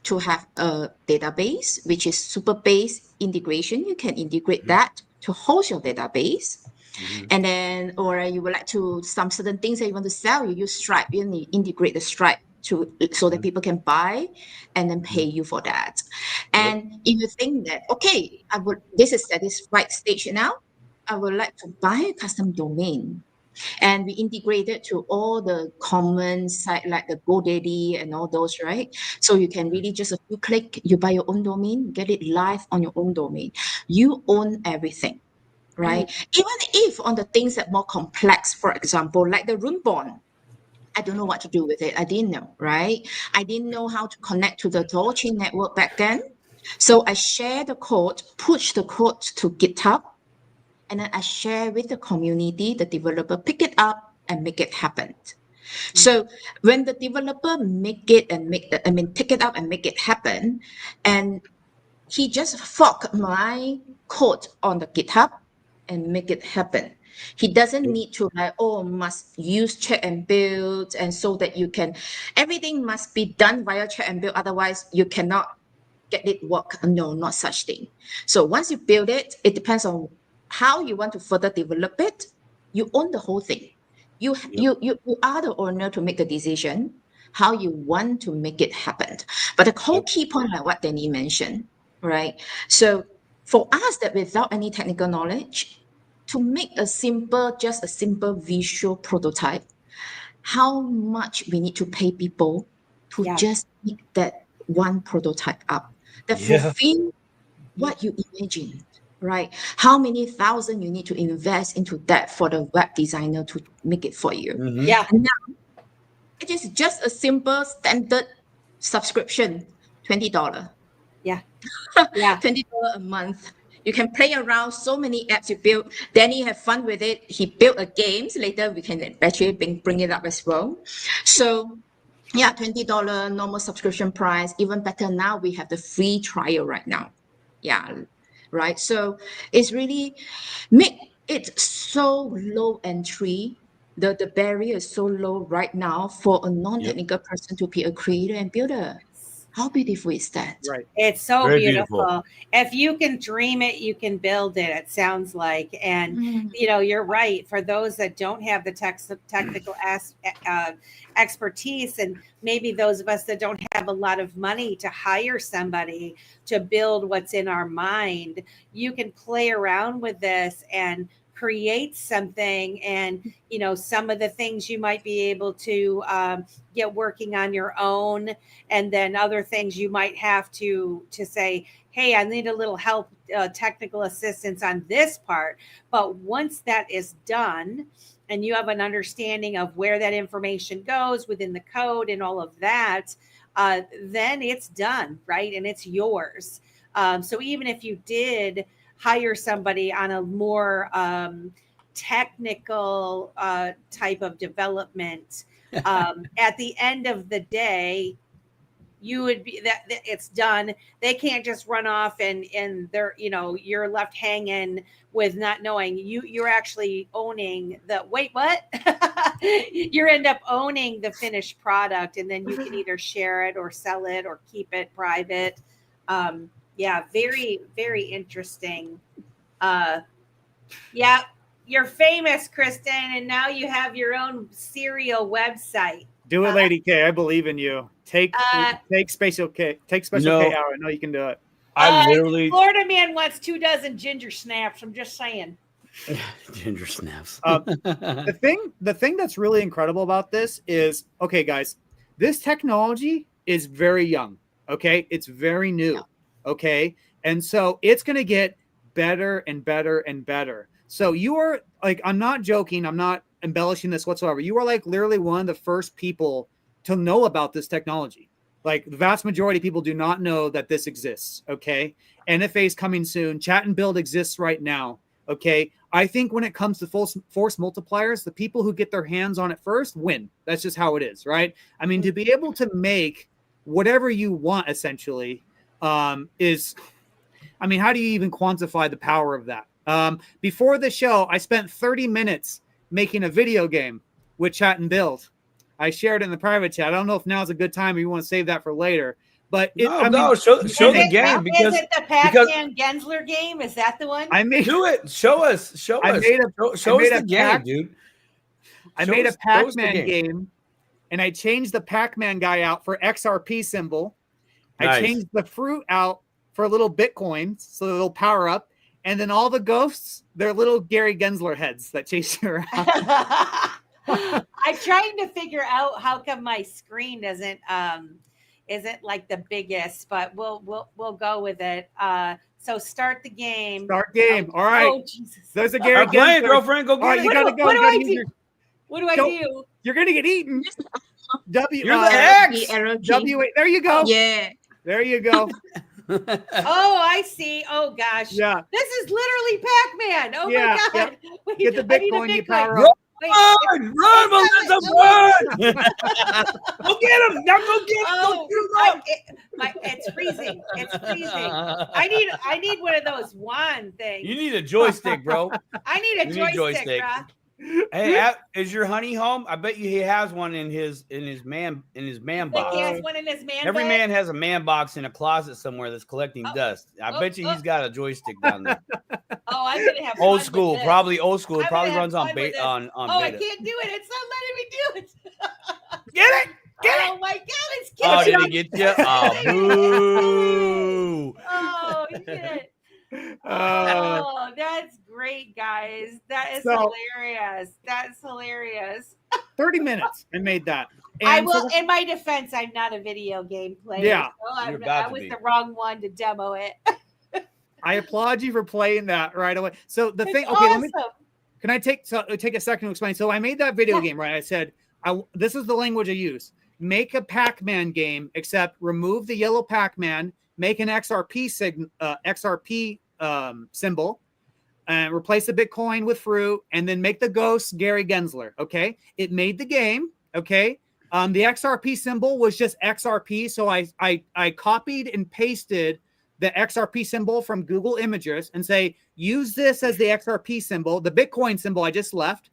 to have a database, which is super base integration. You can integrate that to host your database. And then, or you would like to, some certain things that you want to sell, you use Stripe, you integrate the Stripe so that people can buy and then pay you for that. And if you think that, okay, this is satisfied stage now, I would like to buy a custom domain. And we integrated to all the common site like the GoDaddy and all those, right? So you can really just a few click, you buy your own domain, get it live on your own domain. You own everything, right? Even if on the things that more complex, for example, like the rune bond, I don't know what to do with it. I didn't know, right? I didn't know how to connect to the Torchain network back then. So I share the code, push the code to GitHub, and then I share with the community, the developer pick it up and make it happen. So when the developer pick it up and make it happen, and he just fork my code on the GitHub and make it happen. He doesn't need to must use check and build, and so that everything must be done via check and build. Otherwise you cannot get it work. No, not such thing. So once you build it, it depends on how you want to further develop it. You own the whole thing. You are the owner to make the decision how you want to make it happen. But the whole key point, like what Denny mentioned, right? So for us, that without any technical knowledge, to make just a simple visual prototype, how much we need to pay people to just make that one prototype up that fulfill what you imagined, right? How many thousand you need to invest into that for the web designer to make it for you. And now it is just a simple standard subscription, $20. $20 a month. You can play around so many apps you build. Danny have fun with it. He built a games. Later we can actually bring it up as well. So yeah, $20 normal subscription price. Even better now, we have the free trial right now. Yeah, right. So it's really make it so low entry. The barrier is so low right now for a non-technical person to be a creator and builder. How beautiful is that? Right. It's so Very beautiful. beautiful. If you can dream it, you can build it. It sounds like, and you're right. For those that don't have the technical expertise, and maybe those of us that don't have a lot of money to hire somebody to build what's in our mind, you can play around with this and create something. And some of the things you might be able to get working on your own, and then other things you might have to say, hey, I need a little help, technical assistance on this part. But once that is done and you have an understanding of where that information goes within the code and all of that, then it's done, right? And it's yours. So even if you did hire somebody on a more technical type of development, at the end of the day, you would be that it's done. They can't just run off and they're you're left hanging with not knowing. You're actually owning the what you end up owning the finished product, and then you can either share it or sell it or keep it private. Yeah, very, very interesting. Yeah, you're famous, Kristen, and now you have your own serial website. Do it, Lady K. I believe in you. Take Special K. Take Special K out. I know you can do it. I literally Florida man wants 24 ginger snaps. I'm just saying. Ginger snaps. The thing that's really incredible about this is, okay, guys, this technology is very young. Okay, it's very new. Yeah. Okay, and so it's going to get better and better and better. So you are like, I'm not joking. I'm not embellishing this whatsoever. You are like literally one of the first people to know about this technology. Like the vast majority of people do not know that this exists. Okay, NFAs coming soon. Chat and build exists right now. Okay, I think when it comes to force multipliers, the people who get their hands on it first win. That's just how it is, right? I mean, to be able to make whatever you want essentially is, I mean, how do you even quantify the power of that? Before the show, I spent 30 minutes making a video game with Chat and Build. I shared it in the private chat. I don't know if now's a good time or you want to save that for later. But show the game, because is it the Pac-Man Gensler game? Is that the one? Do it. Show us. Show us the game, dude. I made a Pac-Man game, and I changed the Pac-Man guy out for XRP symbol. Nice. I changed the fruit out for little Bitcoin, so they'll power up. And then all the ghosts, they're little Gary Gensler heads that chase you around. I'm trying to figure out how come my screen isn't like the biggest, but we'll go with it. So start the game. Start game. All right. Oh, Jesus. There's a Gary Gensler. Playing, girlfriend. Go get it. You gotta go. What do I do? What do I do? You're gonna get eaten. You're the X. W. There you go. Yeah. There you go. Oh, I see. Oh gosh. Yeah. This is literally Pac-Man. Oh my God. Yeah. Wait, Get the Bitcoin. You power up. Wait, run, Melissa, run! Go get him! Now go get him! Oh, Go get him! It's freezing. It's freezing. I need one of those wand things. You need a joystick, bro. I need a joystick, bro. Hey, is your honey home? I bet you he has one in his man box. He has one in his man. Every bag? man has a man box in a closet somewhere that's collecting dust. I bet you he's got a joystick down there. Oh, I'm gonna have old school, probably old school. It probably runs on beta. On oh, beta. I can't do it. It's not letting me do it. Get it! Get it! Oh my God! It's Oh, killing did it get you? Oh, boo! Oh shit! Oh, that's great, guys. That is hilarious. That's hilarious. 30 minutes. I made that. And I will. In my defense, I'm not a video game player. Yeah, so I was the wrong one to demo it. I applaud you for playing that right away. So the thing, okay, awesome. Can I take a second to explain? So I made that video game, right? I said, this is the language I use. Make a Pac-Man game, except remove the yellow Pac-Man, make an XRP symbol, and replace the Bitcoin with fruit, and then make the ghost Gary Gensler. Okay, it made the game. Okay, the XRP symbol was just XRP, so I copied and pasted the XRP symbol from Google Images and say use this as the XRP symbol. The Bitcoin symbol I just left,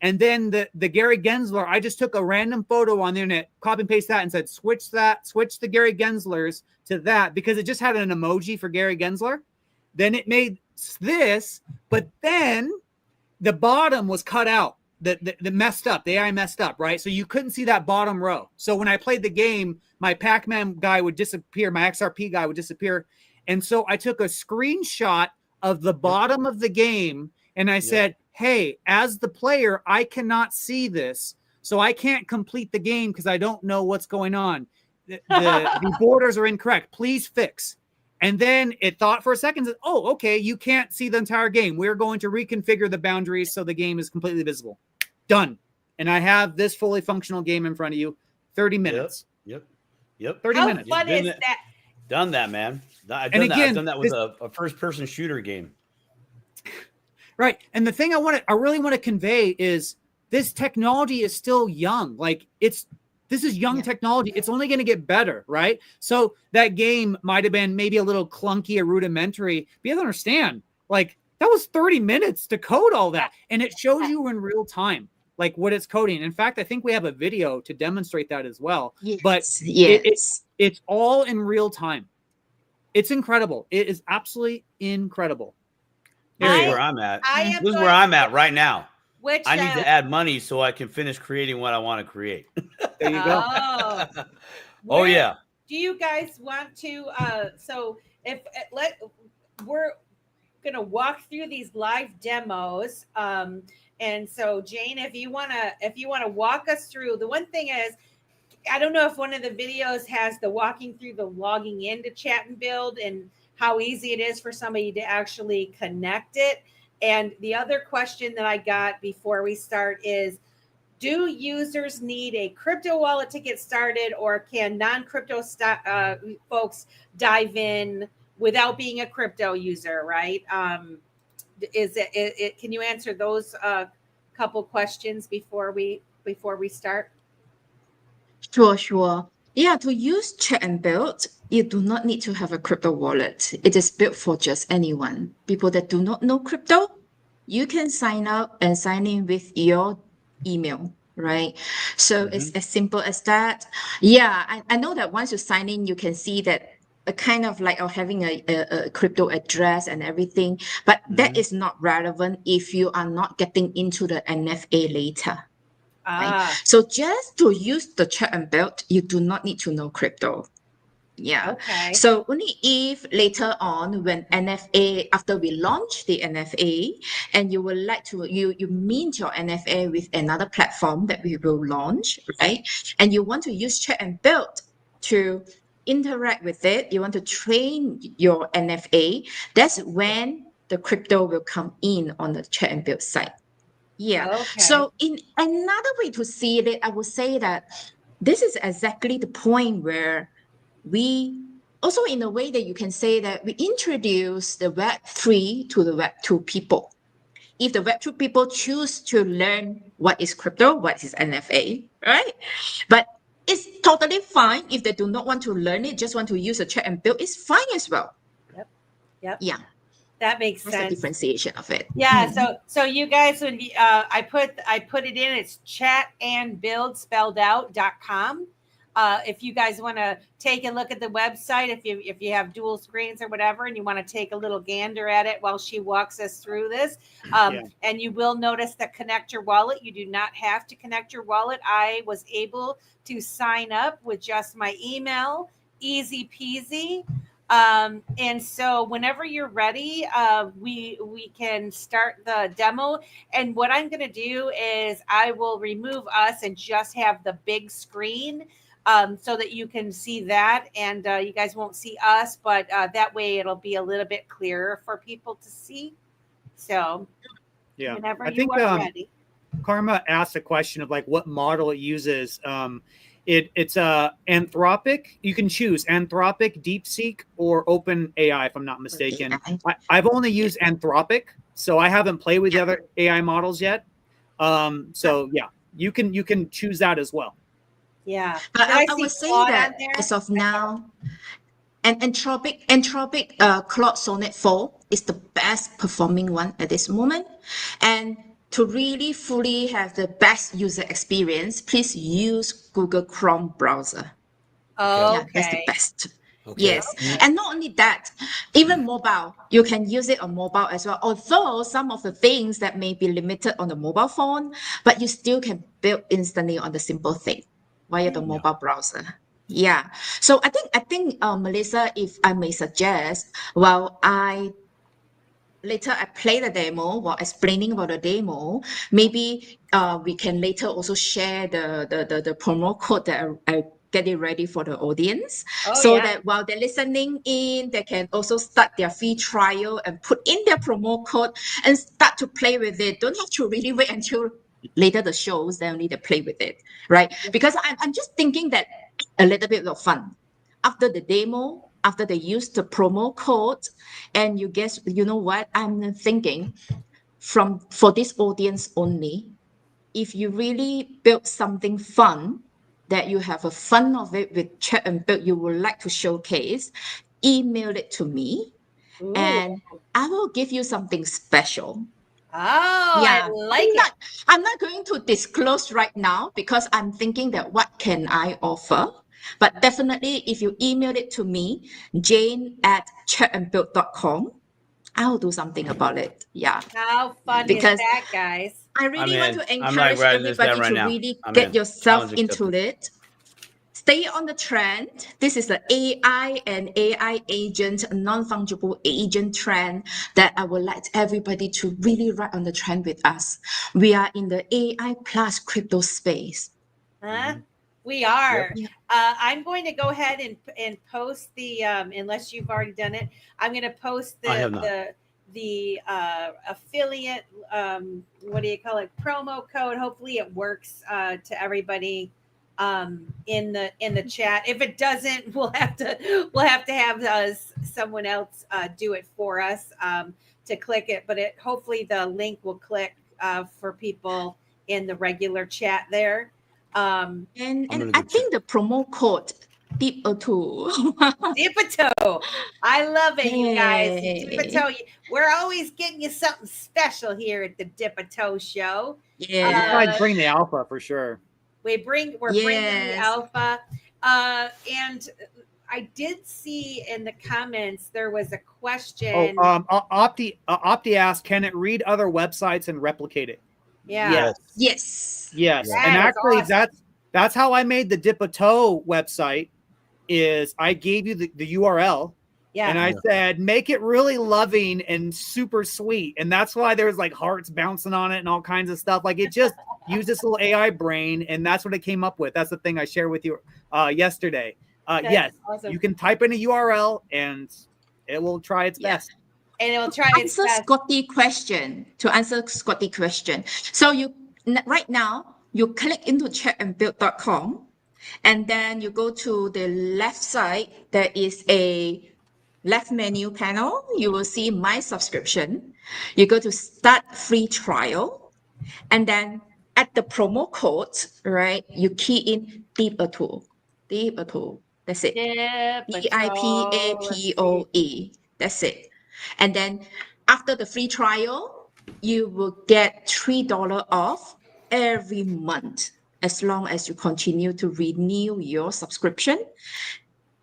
and then the Gary Gensler, I just took a random photo on the internet, copy and paste that, and said switch the Gary Genslers to that, because it just had an emoji for Gary Gensler. Then it made this, but then the bottom was cut out. The messed up. The AI messed up, right? So you couldn't see that bottom row. So when I played the game, my Pac-Man guy would disappear, my XRP guy would disappear. And so I took a screenshot of the bottom of the game, and I said, hey, as the player, I cannot see this. So I can't complete the game because I don't know what's going on. The borders are incorrect. Please fix. And then it thought for a second, said, oh, okay, you can't see the entire game. We're going to reconfigure the boundaries so the game is completely visible. Done. And I have this fully functional game in front of you. 30 minutes. Yep. 30 minutes. How fun is that? Done that, man. I've done that with a first-person shooter game. Right. And the thing I really want to convey is this technology is still young. Like this is young technology. It's only going to get better, right? So that game might have been maybe a little clunky or rudimentary, but you have to understand, like, that was 30 minutes to code all that. And it shows you in real time, like, what it's coding. In fact, I think we have a video to demonstrate that as well. Yes. But it's all in real time. It's incredible. It is absolutely incredible. This is where I'm at. This is where I'm at right now. I need to add money so I can finish creating what I want to create. There you go. Oh yeah. Do you guys want to? So we're gonna walk through these live demos. And so Jane, if you wanna walk us through, the one thing is, I don't know if one of the videos has the walking through the logging into Chat and Build and how easy it is for somebody to actually connect it. And the other question that I got before we start is, do users need a crypto wallet to get started, or can non-crypto folks dive in without being a crypto user, right? Can you answer those couple questions before we start? Sure. Yeah, to use Chat and Build, you do not need to have a crypto wallet. It is built for just anyone. People that do not know crypto, you can sign up and sign in with your email, right? So it's as simple as that. Yeah, I know that once you sign in, you can see that a kind of like having a crypto address and everything, but that is not relevant if you are not getting into the NFA later. Right? So just to use the Chat and Build, you do not need to know crypto. Yeah. Okay. So only if later on, when NFA, after we launch the NFA, and you would like to, you mint your NFA with another platform that we will launch, right? And you want to use Chat and Build to interact with it, you want to train your NFA, that's when the crypto will come in on the Chat and Build site. Yeah. Okay. So in another way to see it, I would say that this is exactly the point where we also, in a way that you can say that we introduce the Web3 to the Web2 people. If the Web2 people choose to learn what is crypto, what is NFA, right? But it's totally fine if they do not want to learn it, just want to use a Chat and Build, it's fine as well. Yep. Yeah. That makes That's sense. the differentiation of it. Yeah. So you guys, when I put it in, it's chatandbuild.com. If you guys want to take a look at the website, if you have dual screens or whatever, and you want to take a little gander at it while she walks us through this, and you will notice that connect your wallet. You do not have to connect your wallet. I was able to sign up with just my email, easy peasy. And so whenever you're ready, we can start the demo. And what I'm going to do is I will remove us and just have the big screen, so that you can see that, and you guys won't see us, but that way it'll be a little bit clearer for people to see. So whenever you are ready. Karma asked a question of like what model it uses. It's Anthropic. You can choose Anthropic, DeepSeek, or OpenAI, if I'm not mistaken. I've only used Anthropic, so I haven't played with the other AI models yet. So yeah, you can choose that as well. Yeah. But Did I I see would say Claude that on there? as of now, and Anthropic Claude Sonnet 4 is the best performing one at this moment. And to really fully have the best user experience, please use Google Chrome browser. Yeah, that's the Okay. best. Okay. Yes. Okay. And not only that, even mobile, you can use it on mobile as well. Although some of the things that may be limited on the mobile phone, but you still can build instantly on the simple thing via the mobile browser. Yeah. So I think Melissa, if I may suggest, well, later I play the demo while explaining about the demo. Maybe we can later also share the promo code that I get it ready for the audience, Oh, so yeah. that while they're listening in, they can also start their free trial and put in their promo code and start to play with it. Don't have to really wait until later the shows, then only they play with it, right? Because I'm just thinking that a little bit of fun after the demo, after they use the promo code, and you know what? I'm thinking for this audience only, if you really build something fun, that you have a fun of it with chat and build, you would like to showcase, email it to me, Ooh. and I will give you something special. Oh, I Yeah, like it. I'm not going to disclose right now because I'm thinking that what can I offer? But definitely, if you email it to me, jane@chatandbuild.com, I'll do something about it. Yeah, How fun because is that, guys? I really want to I'm like encourage writing this down everybody right to now. really I'm get in. yourself Challenge into accepted. it. Stay on the trend. This is the AI and AI agent, non-fungible agent trend that I would like everybody to really ride on the trend with us. We are in the AI plus crypto space. Huh? We are. Yeah. I'm going to go ahead and post the unless you've already done it. I'm going to post I have not. the affiliate what do you call it, promo code. Hopefully it works to everybody in the chat. If it doesn't, we'll have to have someone else do it for us to click it. But hopefully the link will click for people in the regular chat there. And gonna I go think the promo code Deep02. Dipato. I love it, you guys. Hey. Dipato, we're always getting you something special here at the Dipato Show. You Yeah. guys bring the alpha for sure. We're bringing the Yes. alpha. And I did see in the comments there was a question. Opti asked, can it read other websites and replicate it? Yeah. Yes. Yes. That And is actually awesome. that's how I made the Dip a Toe website. Is I gave you the URL, Yeah. and I said make it really loving and super sweet, and that's why there's like hearts bouncing on it and all kinds of stuff. Like it just used this little AI brain, and that's what it came up with. That's the thing I shared with you yesterday. Yes, awesome. you can type in a URL and it will try its best. And it will try its answer best. Scotty question. To answer Scotty question. So right now you click into chatandbuild.com, and then you go to the left side. There is a left menu panel. You will see my subscription. You go to start free trial, and then at the promo code, right? You key in Deep2. That's it. DIPAPOE. That's it. And then after the free trial, you will get $3 off every month. As long as you continue to renew your subscription,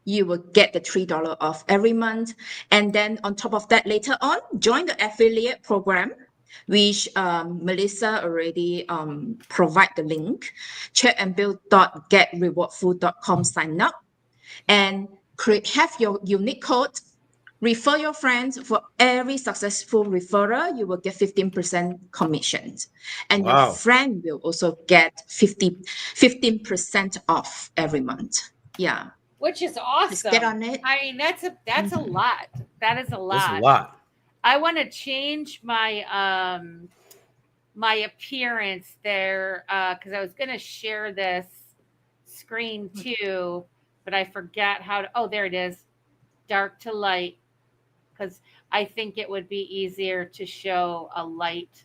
you will get the $3 off every month. And then on top of that, later on, join the affiliate program, which Melissa already provide the link. Chatandbuild.getrewardful.com, sign up and have your unique code. Refer your friends. For every successful referrer, you will get 15% commission. And your friend will also get 15% off every month. Yeah. Which is Let's get awesome. on it. I mean, that's a lot. That is a lot. That's a lot. I want to change my my appearance there because I was going to share this screen too, but I forgot how to. Oh, there it is. Dark to light, because I think it would be easier to show a light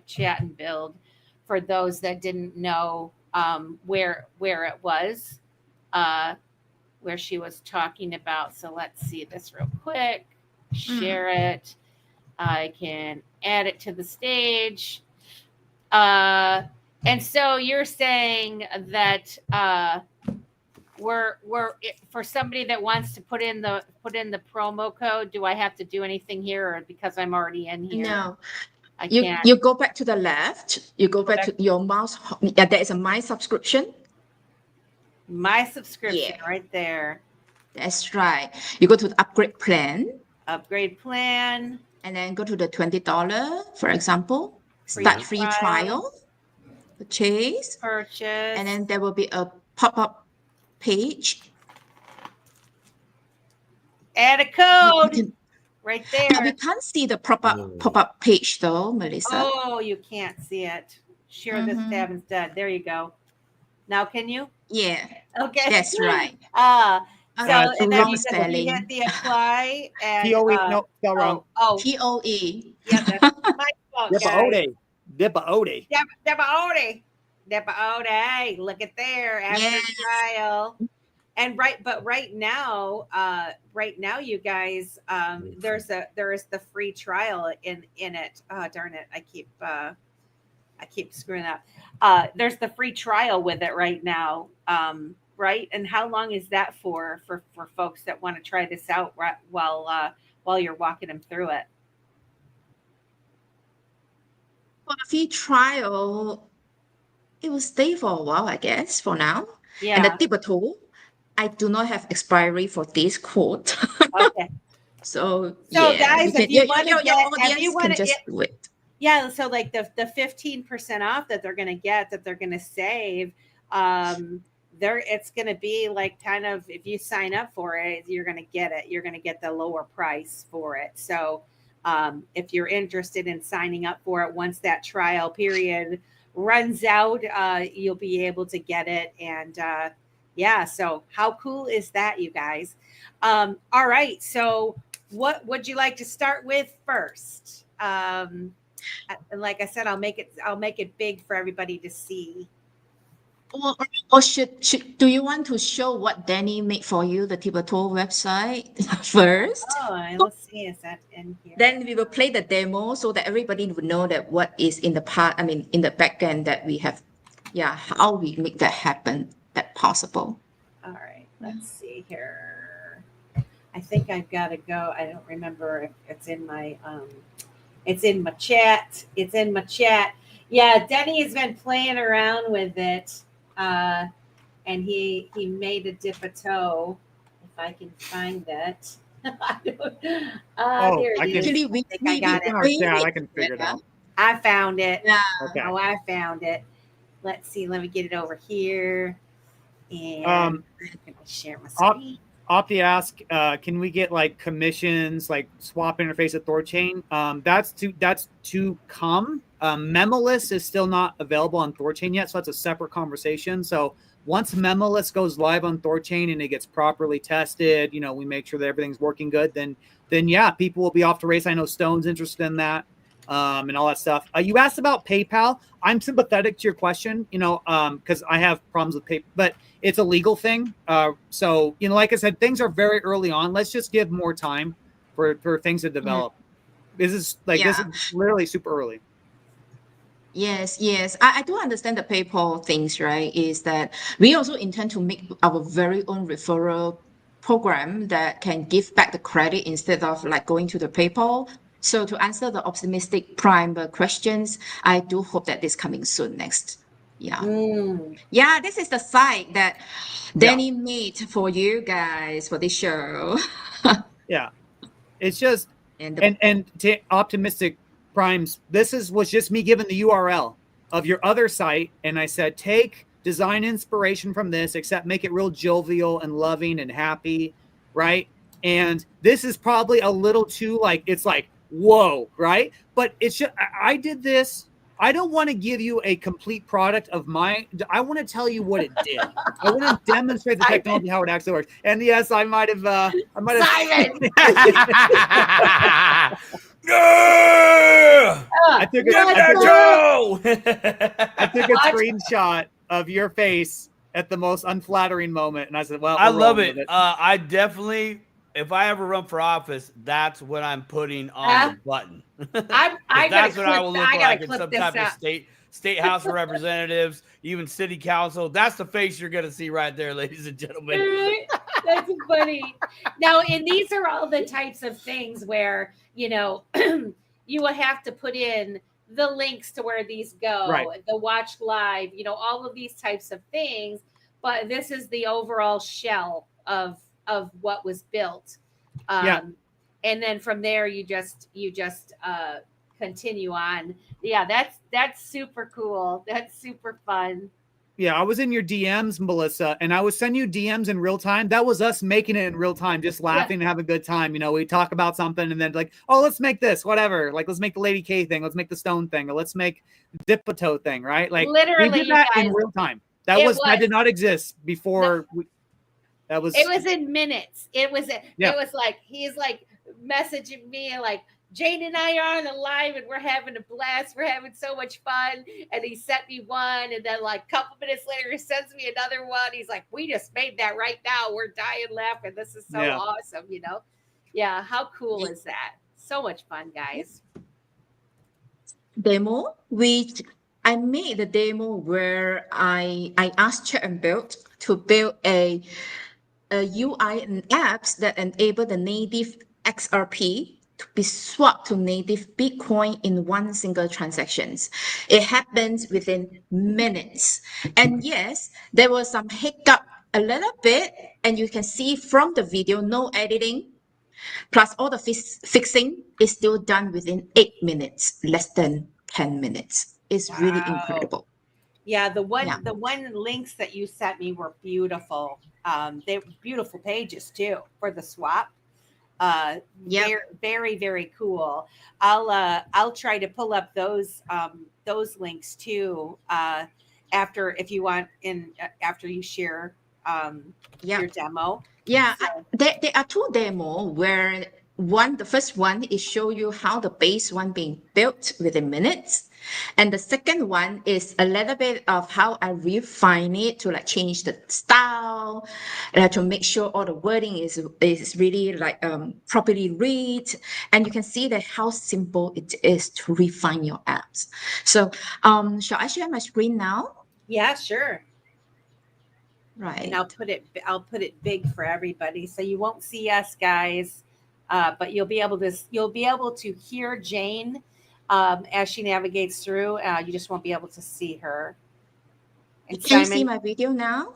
chat and build for those that didn't know where it was, where she was talking about. So let's see this real quick. Share it. I can add it to the stage. And so you're saying that we're for somebody that wants to put in the promo code, do I have to do anything here, or because I'm already in here? No. I You can't. you go back to the left. You go back to your mouse. Yeah, there is a My Subscription. My subscription Yeah. right there. That's right. You go to the upgrade plan Upgrade plan. and then go to the $20, for example. Free Start free trial. trial. Purchase. Purchase. And then there will be a pop-up page. Add a code right there. Yeah, we can't see the pop-up page though, Melissa. Oh, you can't see it. Share this tab instead. There you go. Now can you? Yeah. Okay. That's right. So and then wrong you just spelling. hit the apply and TOE, no, spell wrong. TOE. Yeah, that's my fault, guys. Depa-ode. Depa-ode. Look at there after trial. And right now, you guys, there's the free trial in it. Oh, darn it! I keep screwing up. There's the free trial with it right now, right? And how long is that for folks that want to try this out while you're walking them through it? For the free trial, it will stay for a while, I guess, for now. Yeah. And the tip tool, I do not have expiry for this quote. Okay. So guys, if you want to can just do it. Yeah, so like the 15% off that they're going to get, that they're going to save, it's going to be like kind of, if you sign up for it, you're going to get it. You're going to get the lower price for it. So if you're interested in signing up for it, once that trial period runs out, you'll be able to get it. And yeah, so how cool is that, you guys? All right, so what would you like to start with first? Like I said, I'll make it big for everybody to see. Or should do you want to show what Denny made for you, the Tibeto website first? Oh, let's see, is that in here? Then we will play the demo so that everybody would know that what is in the in the back end that we have, how we make that happen, that possible. All right, let's see here. I think I've got to go. I don't remember if it's in my it's in my chat. It's in my chat. Yeah, Denny has been playing around with it. And he made a dip a toe. If I can find it. Here it is. Actually, I got it. I can figure it out. I found it. Yeah. Okay. Oh, I found it. Let's see. Let me get it over here. And I'm going to share my screen. Opti ask, can we get like commissions, like swap interface at Thorchain? That's to come. Memoless is still not available on Thorchain yet, so that's a separate conversation. So once Memoless goes live on Thorchain and it gets properly tested, we make sure that everything's working good, then yeah, people will be off to race. I know Stone's interested in that, and all that stuff. You asked about PayPal. I'm sympathetic to your question, because I have problems with PayPal, but it's a legal thing. So, like I said, things are very early on. Let's just give more time for things to develop. This is literally super early. Yes. I do understand the PayPal things, right? Is that we also intend to make our very own referral program that can give back the credit instead of like going to the PayPal. So to answer the optimistic prime questions, I do hope that this coming soon next. Yeah. Yeah, this is the site that Denny made for you guys for this show. Yeah. It's just and to optimistic primes, this was just me giving the URL of your other site, and I said take design inspiration from this, except make it real jovial and loving and happy, right? And this is probably a little too it's like whoa, right? But it's just I did this I don't want to give you a complete product of mine. I want to tell you what it did. I want to demonstrate the technology, how it actually works. And yes, I might have. Simon! I took a screenshot of your face at the most unflattering moment, and I said, "Well, I love it. I definitely, if I ever run for office, that's what I'm putting on the button. That's what I will look like in some type of state house of representatives, even city council. That's the face you're going to see right there, ladies and gentlemen. That's funny. Now, and these are all the types of things where, you know, you will have to put in the links to where these go, Right. the watch live, you know, all of these types of things. But this is the overall shell of what was built. And then from there, you just continue on. Yeah, that's super cool. That's super fun. Yeah, I was in your DMs, Melissa, and I was sending you DMs in real time. That was us making it in real time, just laughing and having a good time. You know, we talk about something and then like, oh, let's make this, whatever. Like, let's make the Lady K thing. Let's make the stone thing. Or let's make the Dipito thing, right? Like, literally, we did that guys, in real time. That did not exist before. It was in minutes. It was like, he's like messaging me like, Jane and I are on the live and we're having a blast. We're having so much fun. And he sent me one. And then like a couple minutes later, he sends me another one. He's like, we just made that right now. We're dying laughing. This is so awesome, you know? Yeah. How cool is that? So much fun, guys. Demo, I made the demo where I asked Chat and Build to build a UI and apps that enable the native XRP to be swapped to native Bitcoin in one single transactions. It happens within minutes. And yes, there was some hiccup a little bit, and you can see from the video, no editing, plus all the fixing is still done within 8 minutes, less than 10 minutes. It's really incredible. Yeah, the one links that you sent me were beautiful. They were beautiful pages too for the swap. Very, very cool. I'll try to pull up those links too after, if you want, after you share your demo. Yeah, so, there are two demos where the first one is show you how the base one being built within minutes. And the second one is a little bit of how I refine it to like change the style, to make sure all the wording is really like properly read. And you can see that how simple it is to refine your apps. So shall I share my screen now? Yeah, sure. Right. And I'll put it big for everybody, so you won't see us, guys, but you'll be able to hear Jane as she navigates through. You just won't be able to see her. And Can you see my video now?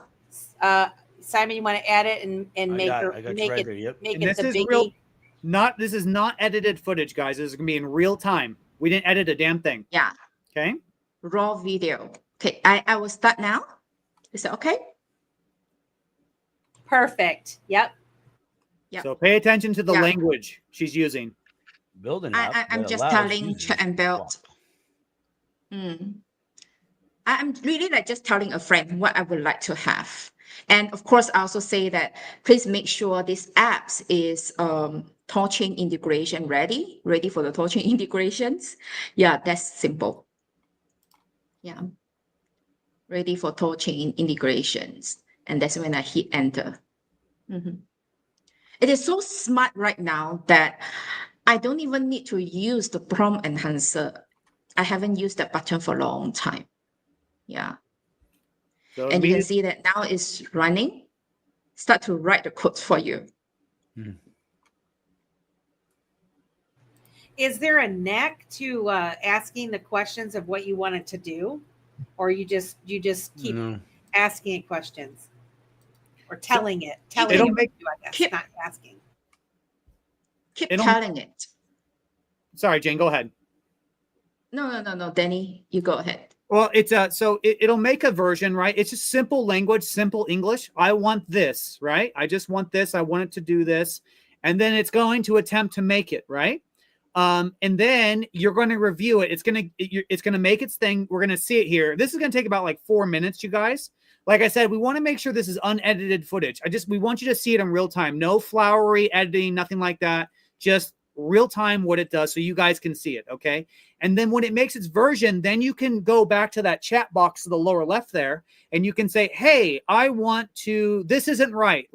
Simon, you want to add it and make it the biggie? This is not edited footage, guys. This is gonna be in real time. We didn't edit a damn thing. Yeah. Okay. Raw video. Okay, I will start now. Is that okay? Perfect. Yep. So pay attention to the language she's using. Building. I'm just telling Chat and Build. I'm really like just telling a friend what I would like to have. And of course, I also say that please make sure this apps is ThorChain integration ready for the ThorChain integrations. Yeah, that's simple. Yeah. Ready for ThorChain integrations. And that's when I hit enter. It is so smart right now that I don't even need to use the prompt enhancer. I haven't used that button for a long time. Yeah. So and you can see that now it's running. Start to write the codes for you. Is there a knack to asking the questions of what you want it to do? Or you just keep asking it questions? Or telling it what to do, I guess, not asking. Keep telling it. Sorry, Jane, go ahead. No, Denny, you go ahead. Well, it's so it'll make a version, right? It's just simple language, simple English. I want this, right? I just want this. I want it to do this. And then it's going to attempt to make it, right? And then you're going to review it. It's going to make its thing. We're going to see it here. This is going to take about like 4 minutes, you guys. Like I said, we want to make sure this is unedited footage. We want you to see it in real time. No flowery editing, nothing like that. Just real time what it does so you guys can see it, okay? And then when it makes its version, then you can go back to that chat box to the lower left there, and you can say, hey, this isn't right.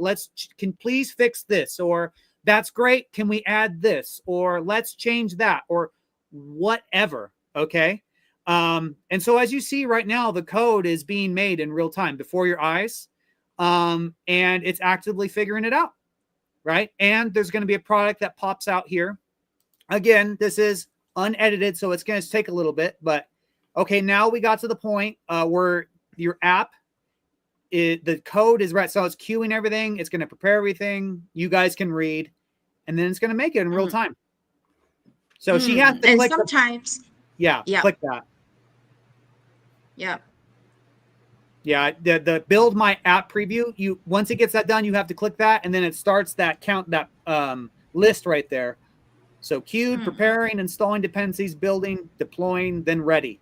Can please fix this, or that's great. Can we add this, or let's change that, or whatever, okay? And so as you see right now, the code is being made in real time before your eyes, and it's actively figuring it out, right? And there's going to be a product that pops out here. Again, this is unedited, so it's going to take a little bit, but okay, now we got to the point where your app, the code is right, so it's queuing everything, it's going to prepare everything, you guys can read, and then it's going to make it in real time. So she has to click. Sometimes, click that. Yeah. The build my app preview. Once it gets that done, you have to click that, and then it starts that list right there. So queued, preparing, installing dependencies, building, deploying, then ready.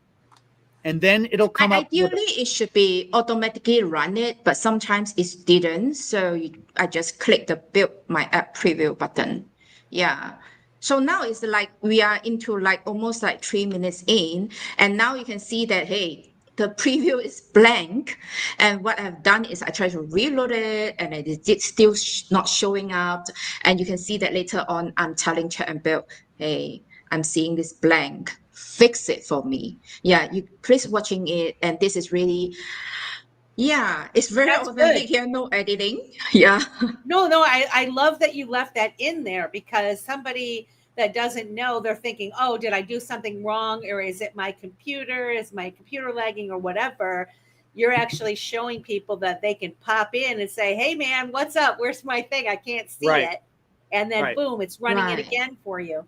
And then it'll come up. Ideally, it should be automatically run it, but sometimes it didn't. So I just click the build my app preview button. Yeah. So now it's like we are into like almost like 3 minutes in, and now you can see that, hey, the preview is blank. And what I've done is I tried to reload it, and it's still not showing up. And you can see that later on, I'm telling Chat and Build, hey, I'm seeing this blank. Fix it for me. Yeah, you please watching it, and this is really, it's very authentic here, no editing. Yeah. No, I love that you left that in there, because somebody that doesn't know, they're thinking, oh, did I do something wrong? Or is it my computer? Is my computer lagging or whatever? You're actually showing people that they can pop in and say, hey, man, what's up? Where's my thing? I can't see it. And then boom, it's running it again for you.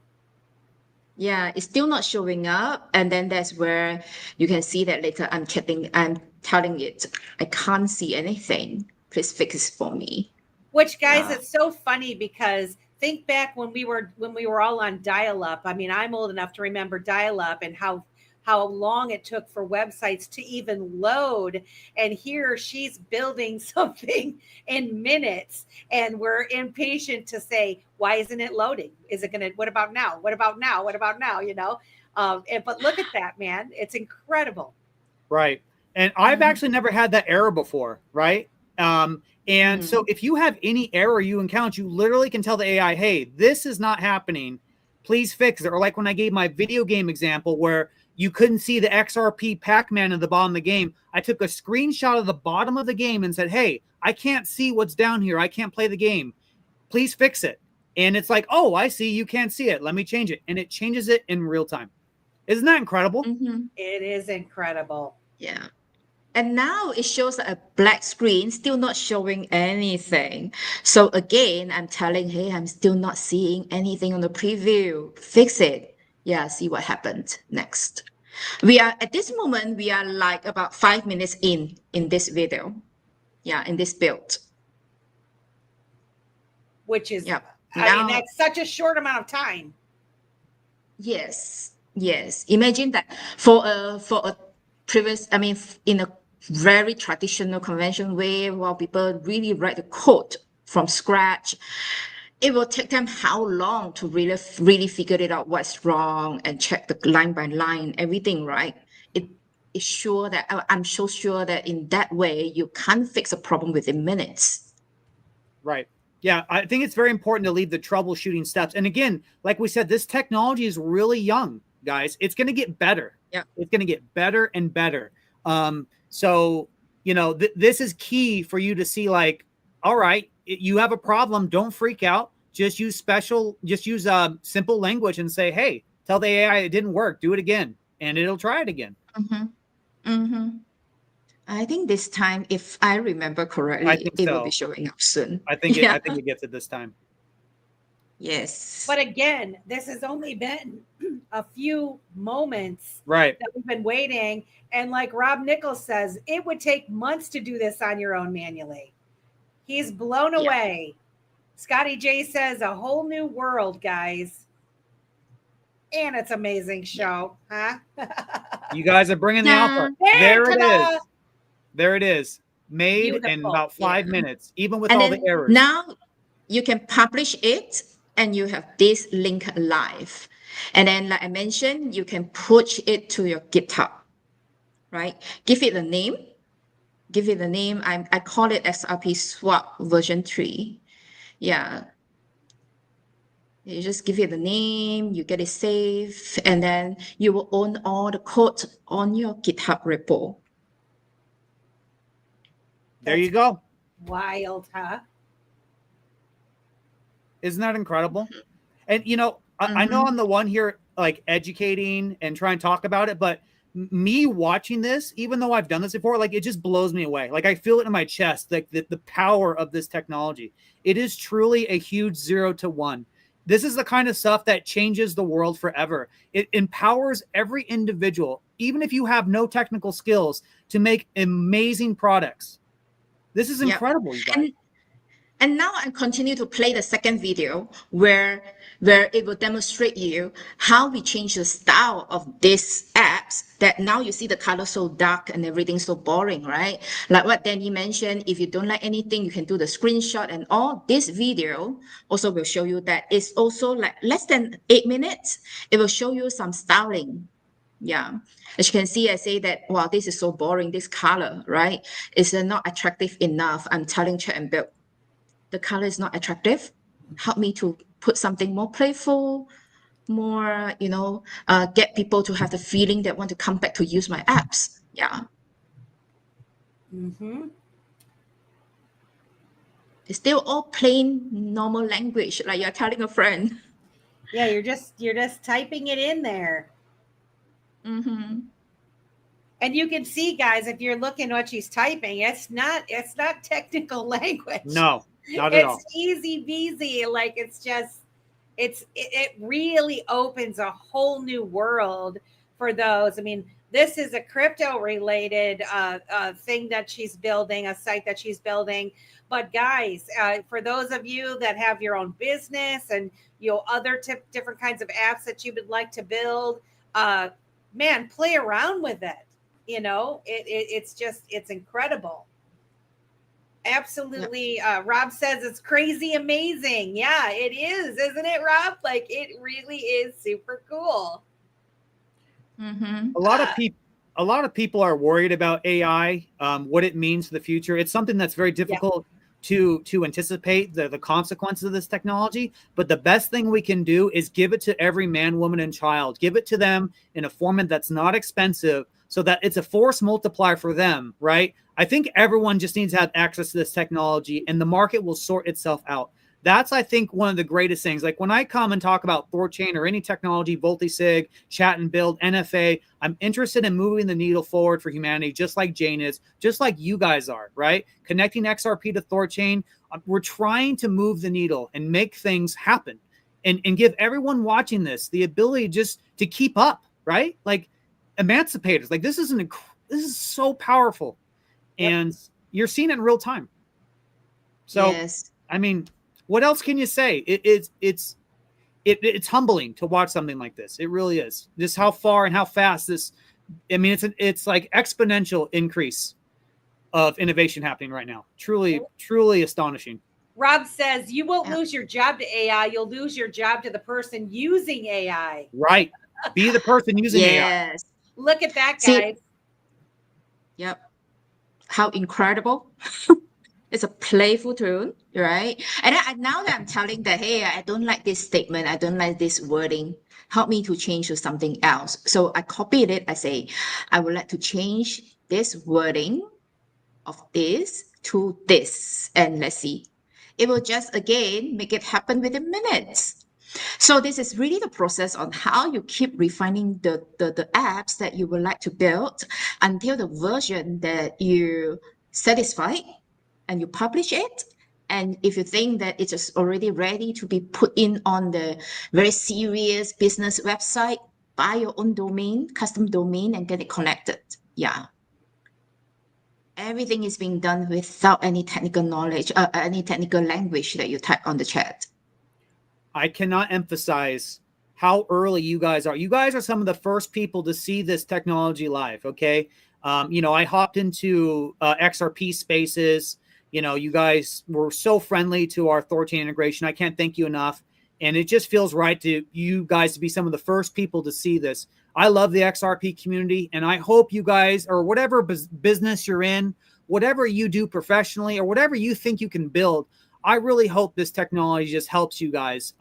Yeah, it's still not showing up. And then that's where you can see that later I'm telling it, I can't see anything. Please fix it for me. Which, guys, it's so funny, because think back when we were all on dial-up. I mean, I'm old enough to remember dial-up and how long it took for websites to even load. And here she's building something in minutes, and we're impatient to say, why isn't it loading? Is it gonna? What about now? What about now? What about now? You know. But look at that, man! It's incredible. Right. And I've actually never had that error before, right? And so if you have any error you encounter, you literally can tell the AI, hey, this is not happening. Please fix it. Or like when I gave my video game example where you couldn't see the XRP Pac-Man at the bottom of the game, I took a screenshot of the bottom of the game and said, hey, I can't see what's down here. I can't play the game. Please fix it. And it's like, oh, I see. You can't see it. Let me change it. And it changes it in real time. Isn't that incredible? It is incredible. Yeah. And now it shows a black screen, still not showing anything. So again, I'm telling, hey, I'm still not seeing anything on the preview. Fix it. Yeah, see what happened next. At this moment, we are like about 5 minutes in this video. Yeah, in this build. Which is, I mean, that's such a short amount of time. Yes. Imagine that for a previous, I mean, in a very traditional conventional way, while people really write the code from scratch, it will take them how long to really figure it out what's wrong and check the line by line, everything, right? It's sure that I'm so sure that in that way you can't fix a problem within minutes. Right. Yeah, I think it's very important to leave the troubleshooting steps. And again, like we said, this technology is really young, guys. It's going to get better. Yeah, it's going to get better and better. So, you know, this is key for you to see, like, all right, you have a problem. Don't freak out. Just use simple language and say, hey, tell the AI it didn't work. Do it again. And it'll try it again. I think this time, if I remember correctly, it will be showing up soon. I think it gets it this time. Yes. But again, this has only been a few moments that we've been waiting. And like Rob Nichols says, it would take months to do this on your own manually. He's blown away. Scotty J says a whole new world, guys. And it's amazing show, huh? You guys are bringing the alpha. There, There it ta-da! is. There it is. Made in Beautiful. about 5 Yeah. minutes, even with And all then the errors. now you can publish it and you have this link live. And then, like I mentioned, you can push it to your GitHub, right? Give it a name. Give it a name. I call it XRP Swap version 3. Yeah. You just give it a name, you get it saved, and then you will own all the code on your GitHub repo. There you go. Wild, huh? Isn't that incredible? And you know, I know I'm the one here like educating and trying to talk about it, but me watching this, even though I've done this before, like it just blows me away. Like I feel it in my chest, like the power of this technology. It is truly a huge 0 to 1. This is the kind of stuff that changes the world forever. It empowers every individual, even if you have no technical skills, to make amazing products. This is incredible, you guys. And now I continue to play the second video where it will demonstrate you how we change the style of these apps that now you see the color so dark and everything so boring, right? Like what Denny mentioned, if you don't like anything, you can do the screenshot and all. This video also will show you that it's also like less than 8 minutes. It will show you some styling. Yeah, as you can see, I say that, wow, this is so boring, this color, right? It's not attractive enough. I'm telling Chat and Build, the color is not attractive. Help me to put something more playful, more, get people to have the feeling that want to come back to use my apps. Yeah. Mm-hmm. It's still all plain normal language, like you're telling a friend. Yeah, you're just typing it in there. Mm-hmm. And you can see, guys, if you're looking what she's typing, it's not technical language. No, not at all. It's easy peasy. Like it really opens a whole new world for those. I mean, this is a crypto related thing that she's building, a site that she's building. But guys, for those of you that have your own business and other different kinds of apps that you would like to build, man, play around with it. It's incredible. Absolutely. Yep. Rob says it's crazy amazing. Yeah, it is, isn't it, Rob? Like it really is super cool. Mm-hmm. A lot of people are worried about AI, what it means for the future. It's something that's very difficult to anticipate the consequences of this technology. But the best thing we can do is give it to every man, woman, and child. Give it to them in a format that's not expensive, so that it's a force multiplier for them, right? I think everyone just needs to have access to this technology and the market will sort itself out. That's, I think, one of the greatest things. Like when I come and talk about ThorChain or any technology, Multisig, Chat and Build, NFA, I'm interested in moving the needle forward for humanity, just like Jane is, just like you guys are, right? Connecting XRP to ThorChain, we're trying to move the needle and make things happen and give everyone watching this the ability just to keep up, right? Like, emancipators, like this is so powerful. Yep. And you're seeing it in real time. So yes. I mean, what else can you say? It's humbling to watch something like this. It really is. Just how far and how fast this. I mean, it's like exponential increase of innovation happening right now. Truly, truly astonishing. Rob says you won't lose your job to AI. You'll lose your job to the person using AI. Right. Be the person using AI. Look at that, guys. Yep. How incredible. It's a playful tune, right? And now that I'm telling that, hey, I don't like this statement, I don't like this wording, help me to change to something else. So I copied it. I say, I would like to change this wording of this to this. And let's see. It will just, again, make it happen within minutes. So this is really the process on how you keep refining the apps that you would like to build until the version that you satisfied and you publish it. And if you think that it is already ready to be put in on the very serious business website, buy your own domain, custom domain, and get it connected. Yeah. Everything is being done without any technical knowledge, any technical language that you type on the chat. I cannot emphasize how early you guys are. You guys are some of the first people to see this technology live. Okay. I hopped into XRP spaces. You guys were so friendly to our Thorchain integration. I can't thank you enough. And it just feels right to you guys to be some of the first people to see this. I love the XRP community, and I hope you guys, or whatever business you're in, whatever you do professionally, or whatever you think you can build, I really hope this technology just helps you guys,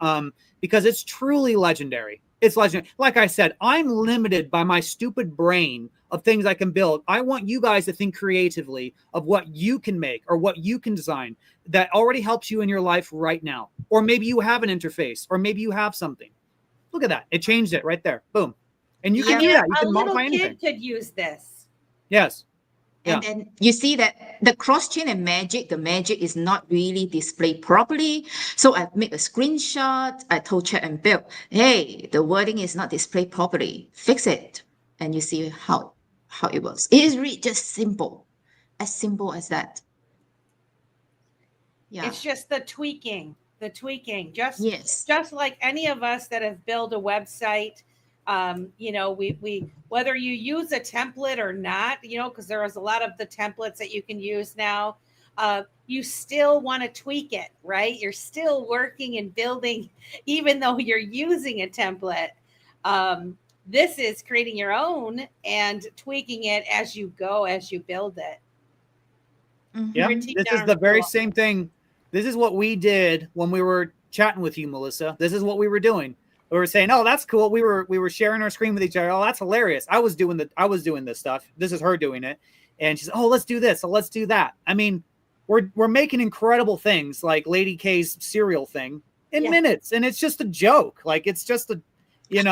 because it's truly legendary. It's legendary. Like I said, I'm limited by my stupid brain of things I can build. I want you guys to think creatively of what you can make or what you can design that already helps you in your life right now. Or maybe you have an interface, or maybe you have something. Look at that. It changed it right there. Boom. And you can do that. You a can little modify kid anything. could use this. Yes. And then you see that the cross-chain and the magic is not really displayed properly. So I make a screenshot. I told Chat and Build, hey, the wording is not displayed properly. Fix it. And you see how it works. It is really just simple as that. Yeah. It's just the tweaking. Yes. Just like any of us that have built a website. We whether you use a template or not, because there is a lot of the templates that you can use now, you still want to tweak it, right? You're still working and building, even though you're using a template. This is creating your own and tweaking it as you go, as you build it. Mhm. Yeah, this is the very same thing. This is what we did when we were chatting with you, Melissa. This is what we were doing. We were saying, "Oh, that's cool." We were sharing our screen with each other. Oh, that's hilarious. I was doing this stuff. This is her doing it, and she's, "Oh, let's do this. So let's do that." I mean, we're making incredible things like Lady K's cereal thing in minutes, and it's just a joke. Like it's just and you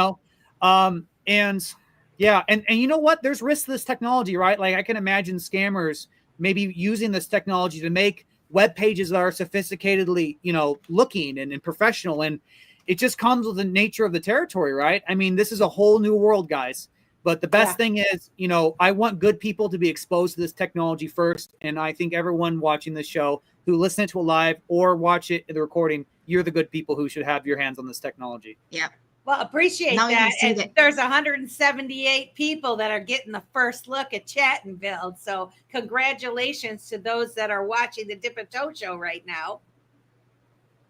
know what? There's risks to this technology, right? Like I can imagine scammers maybe using this technology to make web pages that are sophisticatedly, looking and professional, and it just comes with the nature of the territory, right? I mean, this is a whole new world, guys. But the best thing is, I want good people to be exposed to this technology first. And I think everyone watching this show who listen to it live or watch it in the recording, you're the good people who should have your hands on this technology. Yeah. Well, appreciate Now that. you see And that. there's 178 people that are getting the first look at Chat and Build. So congratulations to those that are watching the Dip and Toe show right now.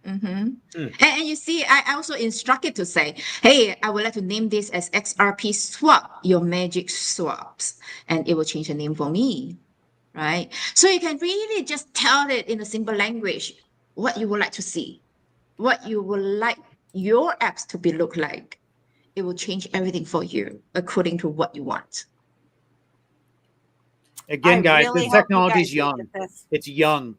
Mm-hmm. And you see, I also instructed to say, hey, I would like to name this as XRP swap, your magic swaps, and it will change the name for me, right? So you can really just tell it in a simple language what you would like to see, what you would like your apps to be look like. It will change everything for you according to what you want. Again, guys, really this hope you technology is guys young. look at this. It's young.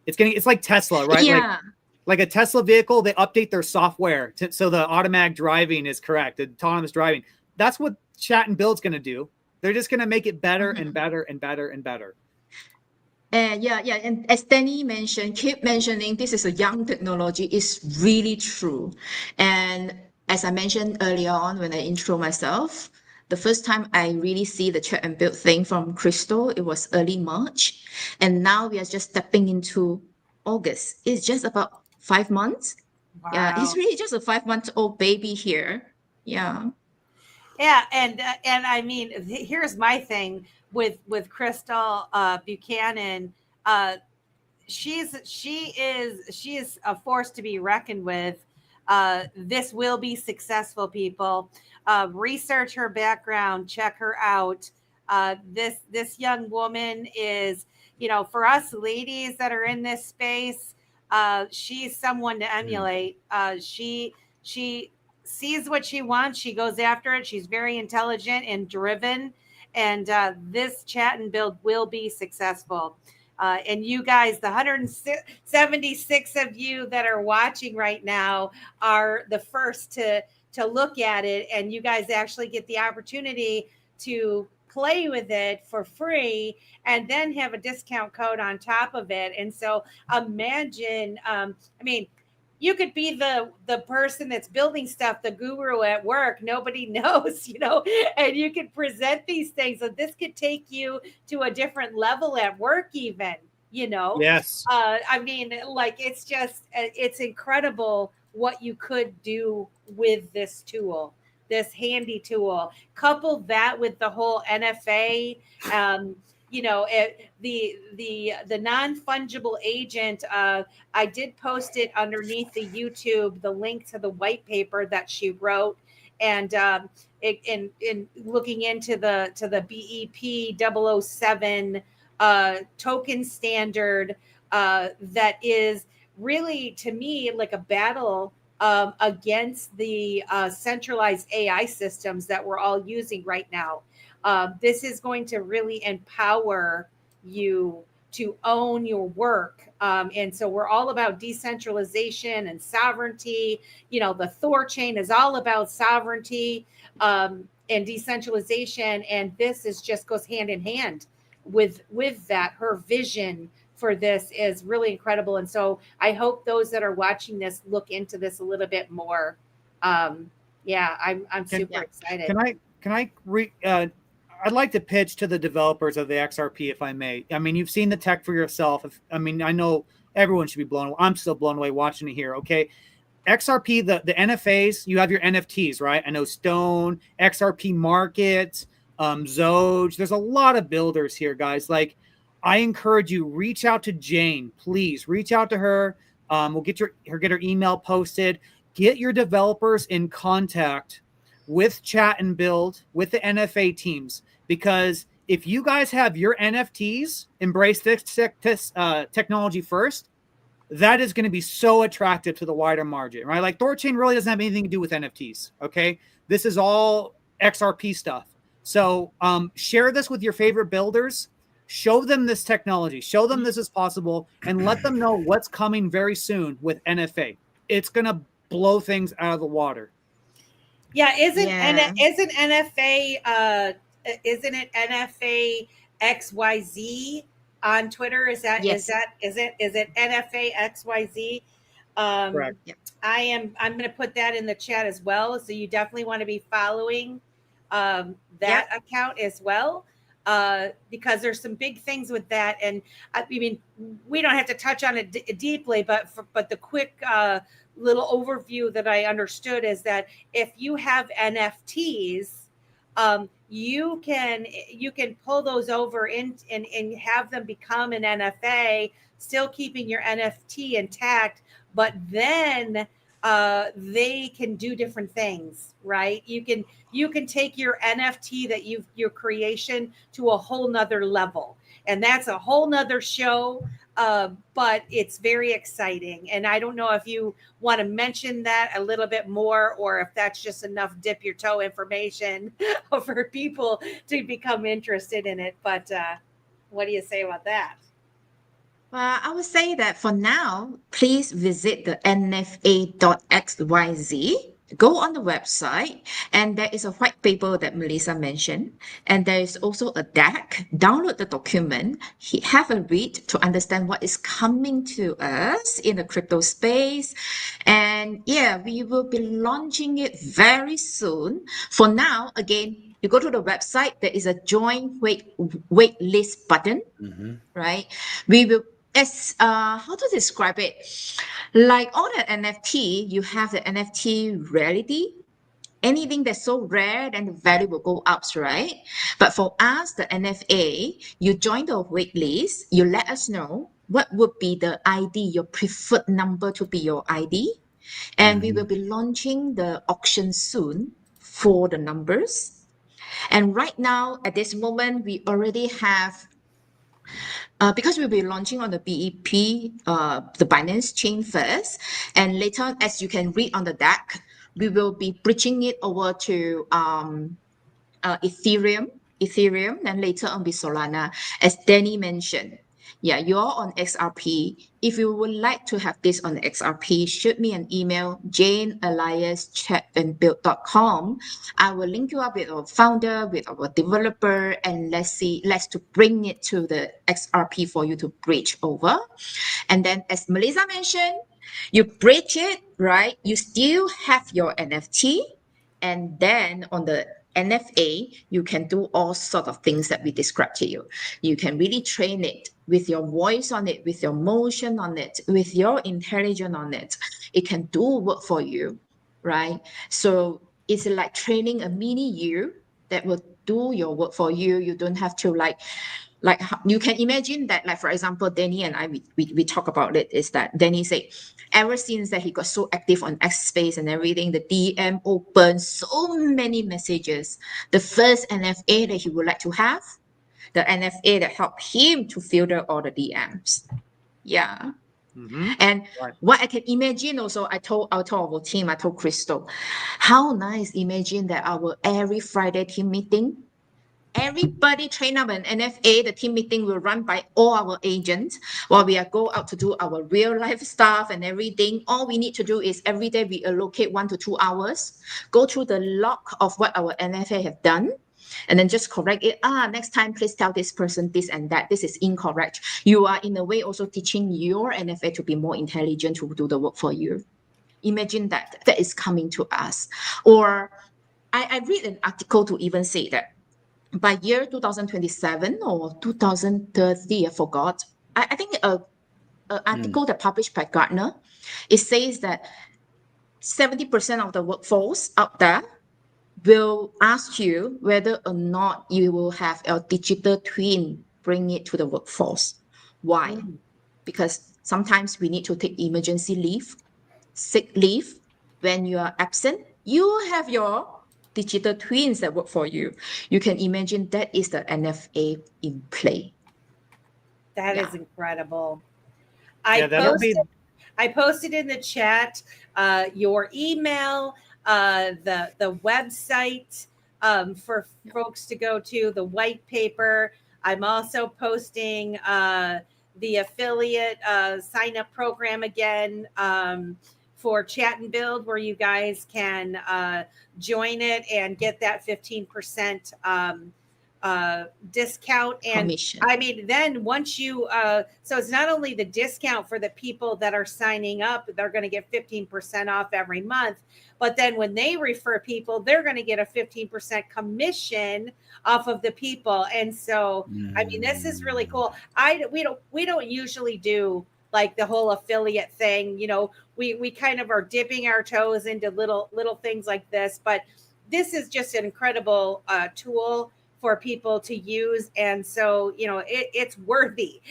It's like Tesla, right? Yeah. Like a Tesla vehicle, they update their software so the automatic driving is correct, the autonomous driving. That's what Chat and Build's going to do. They're just going to make it better and better and better and better. And and as Denny mentioned, keep mentioning this is a young technology is really true. And as I mentioned earlier on when I intro myself, the first time I really see the Chat and Build thing from Crystal, it was early March. And now we are just stepping into August. It's just about 5 months. Wow. Yeah, it's really just a 5-month-old baby here. Yeah. Yeah, and I mean, here's my thing with Crystal Buchanan. She is a force to be reckoned with. This will be successful, people. Research her background, check her out. This young woman is, for us ladies that are in this space, she's someone to emulate. She sees what she wants. She goes after it. She's very intelligent and driven. And this Chat and Build will be successful. And you guys, the 176 of you that are watching right now are the first to look at it. And you guys actually get the opportunity to play with it for free and then have a discount code on top of it. And so imagine, you could be the person that's building stuff, the guru at work. Nobody knows, and you could present these things. So this could take you to a different level at work even, Yes. it's incredible what you could do with this tool, this handy tool. Couple that with the whole NFA, the non-fungible agent. I did post it underneath the YouTube, the link to the white paper that she wrote, and in looking into the BEP 007 token standard, that is really, to me, like a battle against the centralized AI systems that we're all using right now. This is going to really empower you to own your work. And so we're all about decentralization and sovereignty. The Thor chain is all about sovereignty and decentralization. And this just goes hand in hand with that. Her vision for this is really incredible. And so I hope those that are watching this look into this a little bit more. I'm super excited. I'd like to pitch to the developers of the XRP, if I may. I mean, you've seen the tech for yourself. I know everyone should be blown away. I'm still blown away watching it here. Okay. XRP, the NFAs, you have your NFTs, right? I know Stone, XRP Market, Zoj. There's a lot of builders here, guys. Like, I encourage you, reach out to Jane. Please reach out to her. We'll get her email posted. Get your developers in contact with Chat and Build, with the NFA teams, because if you guys have your NFTs embrace this technology first, that is going to be so attractive to the wider margin, right? Like, Thorchain really doesn't have anything to do with NFTs. Okay, this is all XRP stuff. So share this with your favorite builders. Show them this technology. Show them this is possible, and let them know what's coming very soon with NFA. It's going to blow things out of the water. Yeah, isn't NFA isn't it NFA XYZ on Twitter? Is it NFA XYZ? Correct. I'm going to put that in the chat as well. So you definitely want to be following that account as well. Because there's some big things with that, and I mean, we don't have to touch on it deeply, but the quick little overview that I understood is that if you have NFTs, you can pull those over and have them become an NFA, still keeping your NFT intact, but then they can do different things, right? You can take your NFT that your creation to a whole nother level. And that's a whole nother show, but it's very exciting. And I don't know if you want to mention that a little bit more, or if that's just enough dip your toe information for people to become interested in it. But what do you say about that? Well, I would say that for now, please visit the nfa.xyz. Go on the website, and there is a white paper that Melissa mentioned, and there is also a deck. Download the document, have a read to understand what is coming to us in the crypto space. And we will be launching it very soon. For now, again, you go to the website, there is a join wait list button, right? We will, how to describe it? Like all the NFT, you have the NFT rarity. Anything that's so rare, then the value will go up, right? But for us, the NFA, you join the wait list, you let us know what would be the ID, your preferred number to be your ID. And we will be launching the auction soon for the numbers. And right now, at this moment, we already have, because we'll be launching on the BEP, the Binance chain first, and later, as you can read on the deck, we will be bridging it over to Ethereum, and later on be Solana, as Denny mentioned. Yeah, you're on XRP. If you would like to have this on XRP, shoot me an email, jane@chatandbuild.com. I will link you up with our founder, with our developer, and let's to bring it to the XRP for you to bridge over. And then, as Melissa mentioned, you bridge it, right? You still have your NFT, and then on the NFA, you can do all sort of things that we described to you. You can really train it with your voice on it, with your motion on it, with your intelligence on it. It can do work for you, right? So it's like training a mini you that will do your work for you. You don't have to like you can imagine that, like, for example, Denny and I, we talk about it, is that Denny said, ever since that he got so active on X Space and everything, the DM opened so many messages. The first NFA that he would like to have, the NFA that helped him to filter all the DMs. Yeah. Mm-hmm. And Right. what I can imagine also, I told our team, I told Crystal, how nice imagine that our every Friday team meeting, everybody train up an NFA. The team meeting will run by all our agents while we are go out to do our real life stuff and everything. All we need to do is every day we allocate 1 to 2 hours, go through the log of what our NFA have done, and then just correct it. Next time, please tell this person this and that. This is incorrect. You are in a way also teaching your NFA to be more intelligent to do the work for you. Imagine that is coming to us. Or I read an article to even say that by year 2027 or 2030, I forgot. I think an article that published by Gartner, it says that 70% of the workforce out there will ask you whether or not you will have a digital twin bring it to the workforce. Why? Because sometimes we need to take emergency leave, sick leave. When you are absent, you have your digital twins that work for you. You can imagine that is the NFA in play. That Yeah. is incredible. That'll be. I posted in the chat your email, the website for folks to go to, the white paper. I'm also posting the affiliate sign up program again for Chat and Build, where you guys can join it and get that 15% discount. And Commission. I mean, then once you so it's not only the discount for the people that are signing up, they're going to get 15% off every month, but then when they refer people, they're going to get a 15% commission off of the people. And so I mean, this is really cool. We don't usually do like the whole affiliate thing. You know, we kind of are dipping our toes into little things like this, but this is just an incredible tool for people to use. And so, you know, it's worthy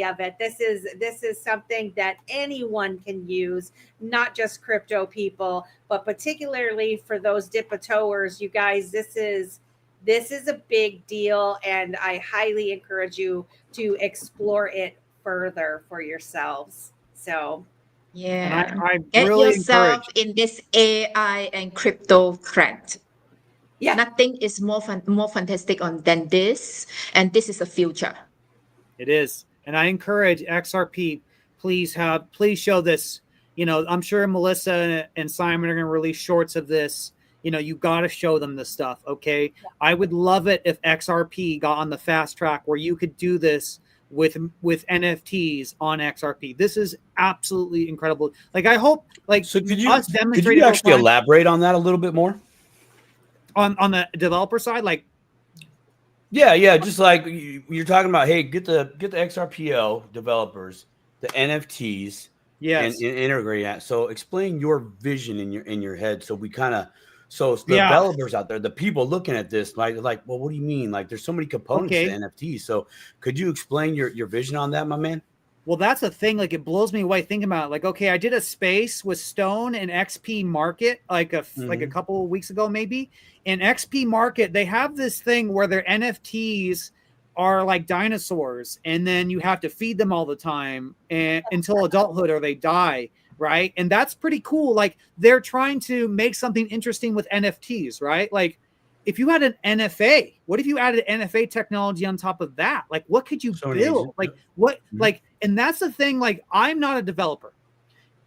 of it. This is something that anyone can use, not just crypto people, but particularly for those dip-a-toers. You guys, this is a big deal, and I highly encourage you to explore it further for yourselves. So yeah, And I get really yourself encourage. in this AI and crypto thread. yeah, Nothing is more fantastic than this, and this is the future. It is. And I encourage XRP, please show this. You know, I'm sure Melissa and Simon are going to release shorts of this. You know, you got to show them this stuff. Okay. Yeah. I would love it if XRP got on the fast track where you could do this with NFTs on XRP. This is absolutely incredible. Like, I hope, like, so could you actually elaborate on that a little bit more? On the developer side, like, yeah, just like you're talking about, hey, get the XRPL developers, the NFTs, yes, and integrate that. So explain your vision in your head, so we kind of, so the developers out there, the people looking at this, like, well, what do you mean? Like, there's so many components to NFTs. So could you explain your vision on that, my man? Well, that's the thing. Like, it blows me away thinking about it. Like, okay, I did a space with Stone and XP Market like a couple of weeks ago, maybe. In XP Market, they have this thing where their NFTs are like dinosaurs, and then you have to feed them all the time and until adulthood or they die, right? And that's pretty cool. Like, they're trying to make something interesting with NFTs, right? Like, if you had an NFA, what if you added NFA technology on top of that? Like, what could you build? Like, what, like, and that's the thing. Like, I'm not a developer.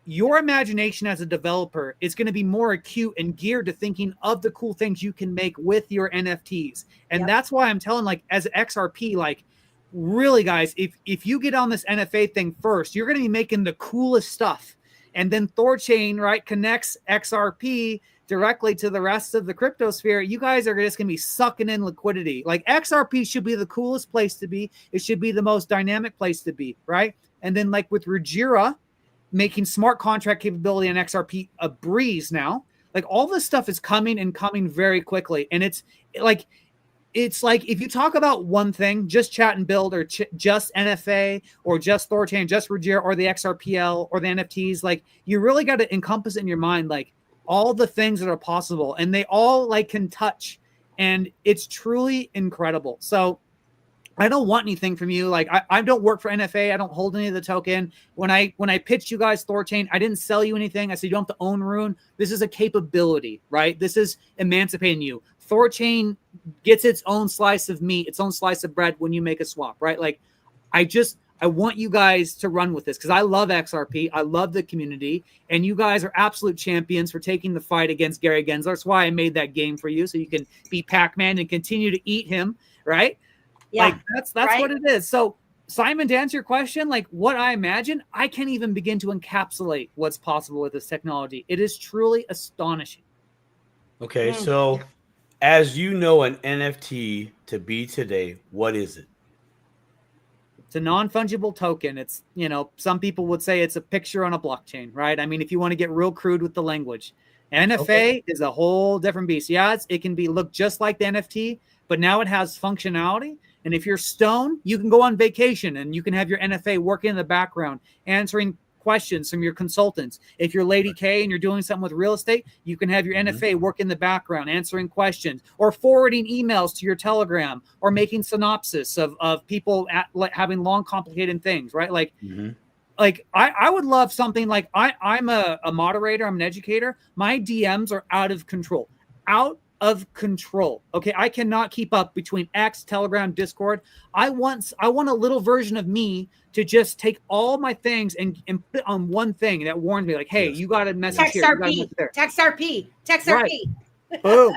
Your imagination as a developer is going to be more acute and geared to thinking of the cool things you can make with your NFTs. And that's why I'm telling, like, as XRP, like, really, guys, if you get on this NFA thing first, you're going to be making the coolest stuff. And then Thorchain, right, connects XRP directly to the rest of the crypto sphere, you guys are just going to be sucking in liquidity. Like XRP should be the coolest place to be. It should be the most dynamic place to be, right? And then like with Ruggira, making smart contract capability on XRP a breeze now. Like all this stuff is coming and coming very quickly. And it's like if you talk about one thing, just chat and build or just NFA or just Thorchain, just Ruggira or the XRPL or the NFTs, like you really got to encompass it in your mind, like all the things that are possible and they all like can touch. And it's truly incredible. So I don't want anything from you. Like I don't work for NFA. I don't hold any of the token. When I pitched you guys Thorchain, I didn't sell you anything. I said you don't have to own Rune. This is a capability, right? This is emancipating you. Thorchain gets its own slice of meat, its own slice of bread when you make a swap, right? Like I want you guys to run with this because I love XRP. I love the community. And you guys are absolute champions for taking the fight against Gary Gensler. That's why I made that game for you. So you can be Pac-Man and continue to eat him, right? Yeah, like that's right? What it is. So Simon, to answer your question, like what I imagine, I can't even begin to encapsulate what's possible with this technology. It is truly astonishing. Okay, so as you know an NFT to be today, what is it? It's a non-fungible token. It's, some people would say it's a picture on a blockchain, right? I mean, if you want to get real crude with the language. NFA is a whole different beast. Yeah, it can look just like the NFT, but now it has functionality. And if you're stoned, you can go on vacation and you can have your NFA working in the background, answering questions from your consultants. If you're Lady K and you're doing something with real estate, you can have your NFA work in the background, answering questions or forwarding emails to your Telegram or making synopsis of people having long, complicated things, right? Like, like I would love something like I'm a moderator. I'm an educator. My DMs are out of control. Okay, I cannot keep up between X, Telegram, Discord. I want a little version of me to just take all my things and put it on one thing that warns me, like, hey, you got a message here. Text RP. Right.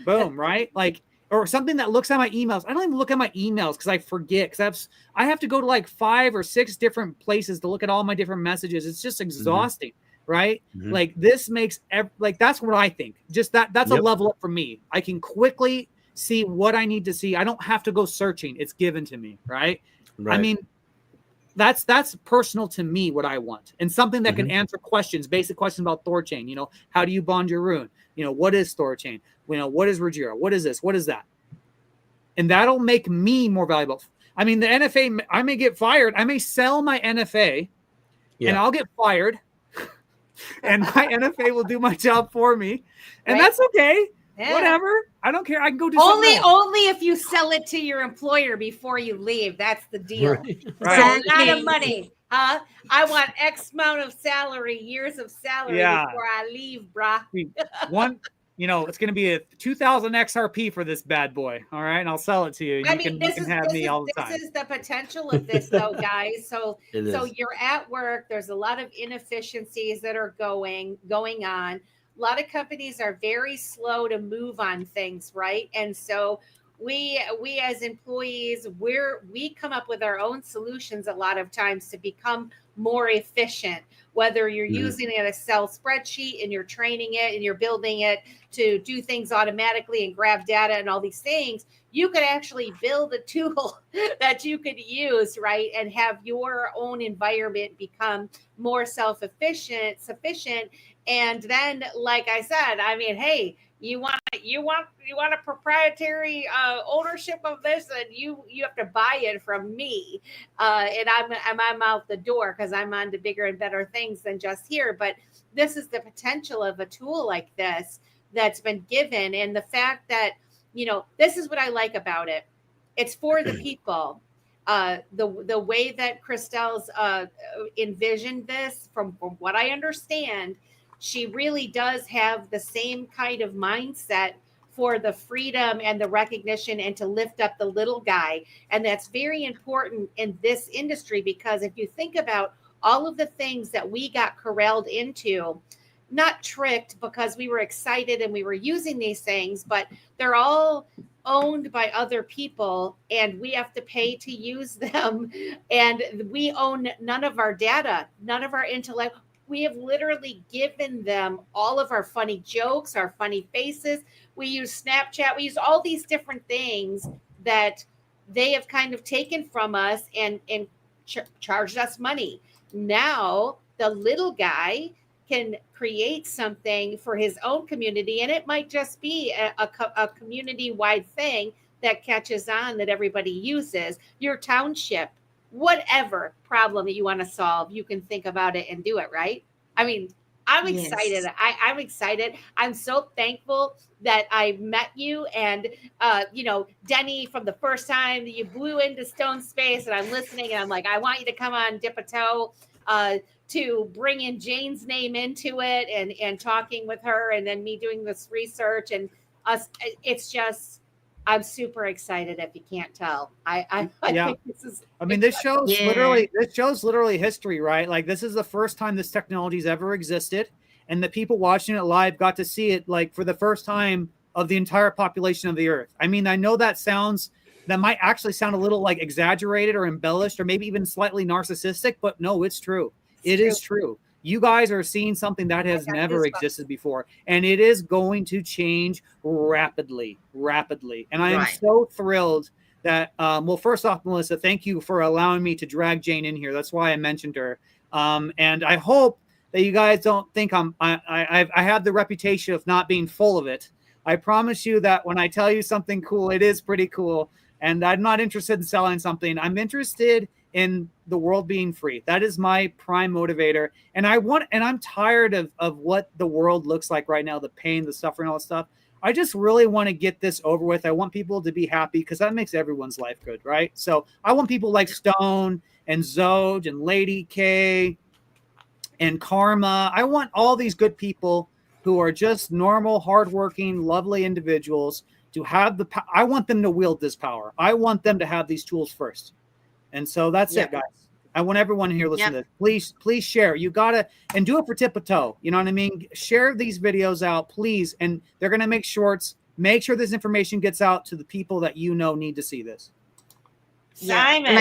Boom, right? Like, or something that looks at my emails. I don't even look at my emails because I forget, because I have to go to like 5 or 6 different places to look at all my different messages. It's just exhausting. Right? Like this makes that's what I think. Just that's a level up for me. I can quickly see what I need to see. I don't have to go searching. It's given to me, right? I mean, that's personal to me, what I want. And something that can answer questions, basic questions about Thorchain. How do you bond your Rune? What is Thorchain? What is Ruggira? What is this? What is that? And that'll make me more valuable. I mean, the NFA, I may get fired. I may sell my NFA and I'll get fired. And my NFA will do my job for me, and that's okay. Whatever, I don't care. I can go do only if you sell it to your employer before you leave. That's the deal. Right. A lot of money, huh? I want X amount of salary, years of salary before I leave, brah. It's going to be a 2,000 XRP for this bad boy. All right. And I'll sell it to you. You can have me all the time. This is the potential of this though, guys. So you're at work. There's a lot of inefficiencies that are going on. A lot of companies are very slow to move on things. Right. And so we as employees, we come up with our own solutions a lot of times to become more efficient, whether you're using an Excel spreadsheet and you're training it and you're building it to do things automatically and grab data and all these things. You could actually build a tool that you could use, right? And have your own environment become more sufficient. And then, like I said, I mean, hey, you want a proprietary ownership of this, and you have to buy it from me, and I'm out the door because I'm on to bigger and better things than just here. But this is the potential of a tool like this that's been given, and the fact that this is what I like about it. It's for the people. The way that Christelle's envisioned this, from what I understand, she really does have the same kind of mindset for the freedom and the recognition and to lift up the little guy. And that's very important in this industry, because if you think about all of the things that we got corralled into, not tricked because we were excited and we were using these things, but they're all owned by other people and we have to pay to use them. And we own none of our data, none of our intellect. We have literally given them all of our funny jokes, our funny faces. We use Snapchat. We use all these different things that they have kind of taken from us and charged us money. Now the little guy can create something for his own community, and it might just be a community-wide thing that catches on, that everybody uses. Your township, whatever problem that you want to solve, you can think about it and do it, right? I mean, I'm excited. Yes. I'm excited. I'm so thankful that I met you. And, Denny, from the first time that you blew into Stone Space, and I'm listening, and I'm like, I want you to come on Dip a Toe to bring in Jane's name into it, and talking with her, and then me doing this research, and us. It's just, I'm super excited, if you can't tell. I think this is. I mean, this shows Yeah. literally history, right? Like, this is the first time this technology's ever existed, and the people watching it live got to see it, like, for the first time of the entire population of the Earth. I mean, I know that might actually sound a little like exaggerated or embellished or maybe even slightly narcissistic, but no, it's true. It is true. You guys are seeing something that has never existed before, and it is going to change rapidly. And I am so thrilled that, well, first off, Melissa, thank you for allowing me to drag Jane in here. That's why I mentioned her. And I hope that you guys don't think I have the reputation of not being full of it. I promise you that when I tell you something cool, it is pretty cool. And I'm not interested in selling something. I'm interested in the world being free. That is my prime motivator. And I'm tired of what the world looks like right now, the pain, the suffering, all that stuff. I just really want to get this over with. I want people to be happy because that makes everyone's life good, right? So I want people like Stone and Zoj and Lady K and Karma. I want all these good people who are just normal, hardworking, lovely individuals to have I want them to wield this power. I want them to have these tools first. And so that's it, guys. I want everyone here listening to this. Please share. You gotta, and do it for Tip a Toe. You know what I mean? Share these videos out, please. And they're gonna make shorts. Make sure this information gets out to the people that you know need to see this. Simon,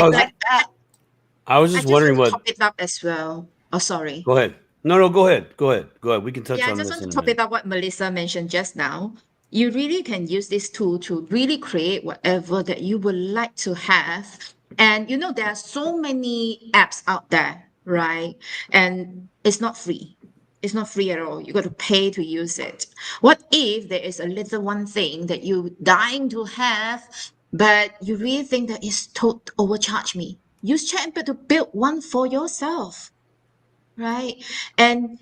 I was just wondering what. Top it up as well. Oh, sorry. Go ahead. No, go ahead. We can touch on I this. just want to top it up what Melissa mentioned just now. You really can use this tool to really create whatever that you would like to have. And there are so many apps out there, right? And it's not free. It's not free at all. You got to pay to use it. What if there is a little one thing that you're dying to have, but you really think that it's overcharge me? Use ChatGPT to build one for yourself, right? And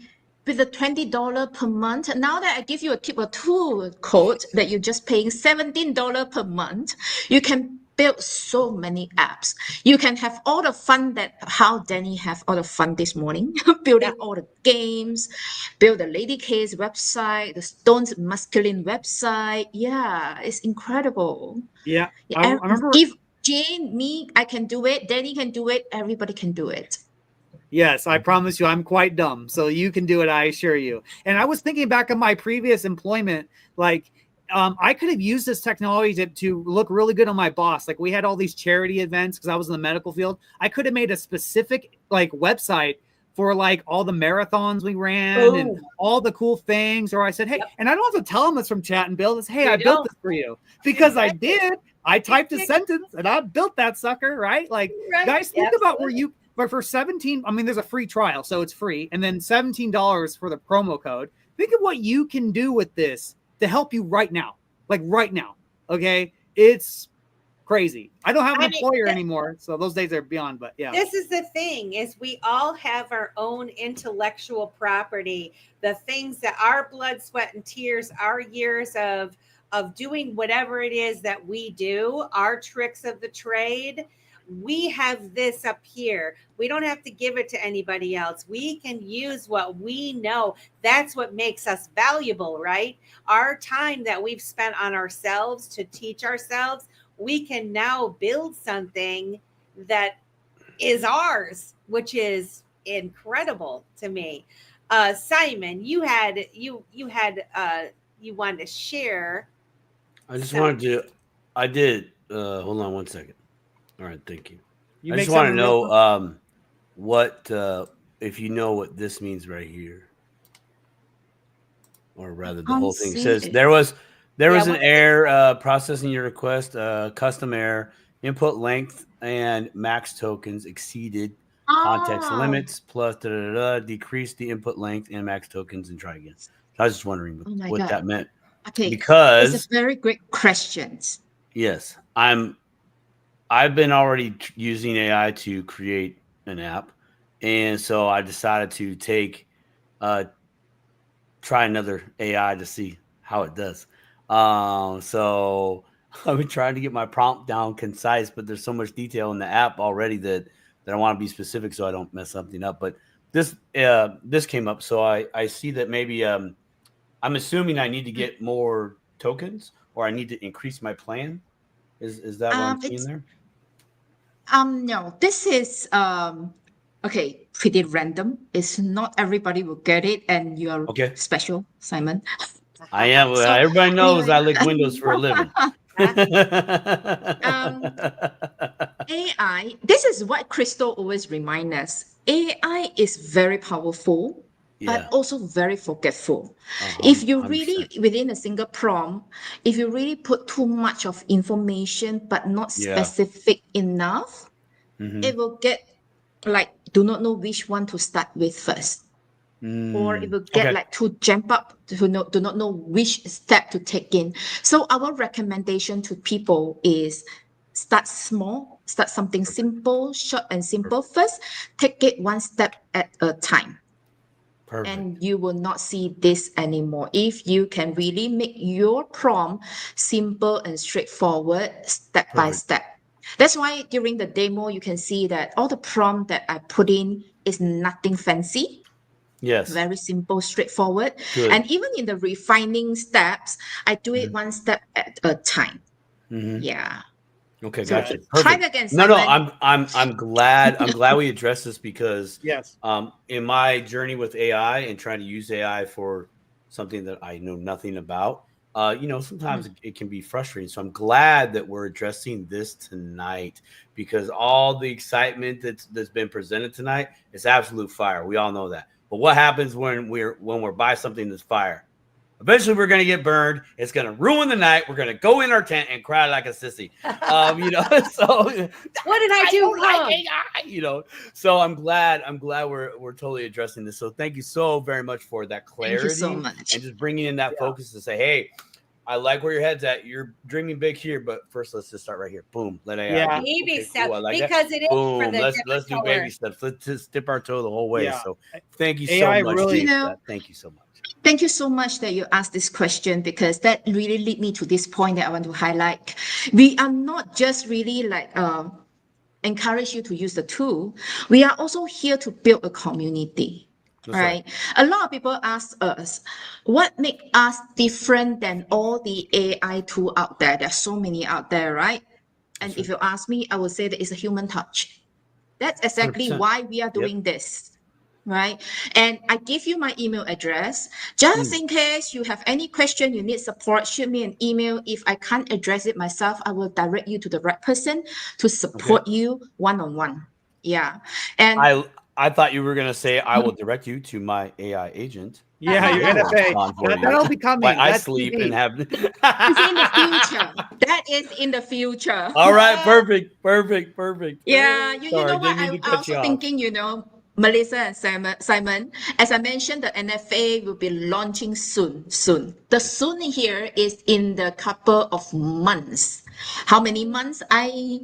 with the $20 per month, now that I give you a tip or two code that you're just paying $17 per month, you can build so many apps. You can have all the fun that how Denny have all the fun this morning, building all the games, build the Lady K's website, the Stone's masculine website. Yeah, it's incredible. Yeah, I remember. If Jane, me, I can do it. Denny can do it. Everybody can do it. Yes, I promise you, I'm quite dumb. So you can do it, I assure you. And I was thinking back on my previous employment, like, I could have used this technology to look really good on my boss. Like, we had all these charity events because I was in the medical field. I could have made a specific website for all the marathons we ran and all the cool things. Or I said, hey, and I don't have to tell them it's from Chat and Build. It's, hey, I built this for you because I did. I typed a sentence and I built that sucker, right? Guys, think about where you. But for $17, I mean, there's a free trial, so it's free. And then $17 for the promo code. Think of what you can do with this to help you right now. Right now. Okay? It's crazy. I don't have an employer anymore, so those days are beyond, but yeah. This is the thing, is we all have our own intellectual property, the things that our blood, sweat, and tears, our years of doing whatever it is that we do, our tricks of the trade. We have this up here. We don't have to give it to anybody else. We can use what we know. That's what makes us valuable, right? Our time that we've spent on ourselves to teach ourselves, we can now build something that is ours, which is incredible to me. Simon, you wanted to share. I did. Hold on one second. All right, thank you. I just make want to something know what if you know what this means right here, or rather the Can't whole thing see says it. there was Yeah, an what is it? error processing your request, custom error, input length and max tokens exceeded context Oh, limits plus decrease the input length and max tokens and try again. I was just wondering oh my what God. that meant Okay, it's a because very great question. yes, I've been already using AI to create an app, and so I decided to try another AI to see how it does. So I've been trying to get my prompt down concise, but there's so much detail in the app already that I want to be specific so I don't mess something up. But this came up, so I see that maybe I'm assuming I need to get more tokens or I need to increase my plan. Is that what I'm seeing It's there? no, this is okay, pretty random. It's not everybody will get it, and you're Okay. special, Simon. I am. So Everybody knows anyway, I lick windows for a living. um, AI. This is what Crystal always reminds us. AI is very powerful, but Yeah. also very forgetful. If you really 100%. within a single prompt, if you really put too much of information but not Yeah. specific enough, Mm-hmm. it will get like do not know which one to start with first, or it will get Okay. like too jump up to know, do not know which step to take in. So our recommendation to people is start small, start something Perfect. simple, short and simple Perfect. first. Take it one step at a time. Perfect. And you will not see this anymore. If you can really make your prompt simple and straightforward, step by Perfect. step. That's why during the demo, you can see that all the prompt that I put in is nothing fancy, Yes. very simple, straightforward. Good. And even in the refining steps, I do it one step at a time. Mm-hmm. Yeah. Okay, So gotcha. try Perfect. it again, No, no, Simon. I'm glad we addressed this because Yes. in my journey with AI and trying to use AI for something that I know nothing about, sometimes it can be frustrating. So I'm glad that we're addressing this tonight because all the excitement that's been presented tonight is absolute fire. We all know that. But what happens when we're by something that's fire? Eventually, we're going to get burned. It's going to ruin the night. We're going to go in our tent and cry like a sissy. So What did I do don't like wrong? AI. So I'm glad we're totally addressing this. So thank you so very much for that Thank you so clarity much. and just bringing in that focus to say, hey, I like where your head's at. You're dreaming big here, but first let's just start right here. Boom, let AI Yeah. do it. Baby Okay, steps, cool. I like that. because it is for Boom, the let's do baby steps. Let's just dip our toe the whole way. Yeah. So thank you so AI much, really- Jay, You for know, that. Thank you so much. Thank you so much that you asked this question because that really lead me to this point that I want to highlight. We are not just really like encourage you to use the tool. We are also here to build a community. That's right. Right. A lot of people ask us, what make us different than all the AI tool out there? There's so many out there, right? And That's if right. you ask me, I would say that it's a human touch. That's exactly 100%. why we are Yep. doing this. Right. And I give you my email address. Just Mm. in case you have any question, you need support, shoot me an email. If I can't address it myself, I will direct you to the right person to support you one-on-one. Yeah. And I thought you were gonna say I will direct you to my AI agent. Yeah, Who your will NFA. respond for you That'll be while coming. I That's sleep TV. and have. it's in the future. That is in the future. All right, perfect. Yeah, you know Sorry, what? didn't mean to I cut you also off. thinking, Melissa and Simon, as I mentioned, the NFA will be launching soon. The soon here is in the couple of months. How many months? I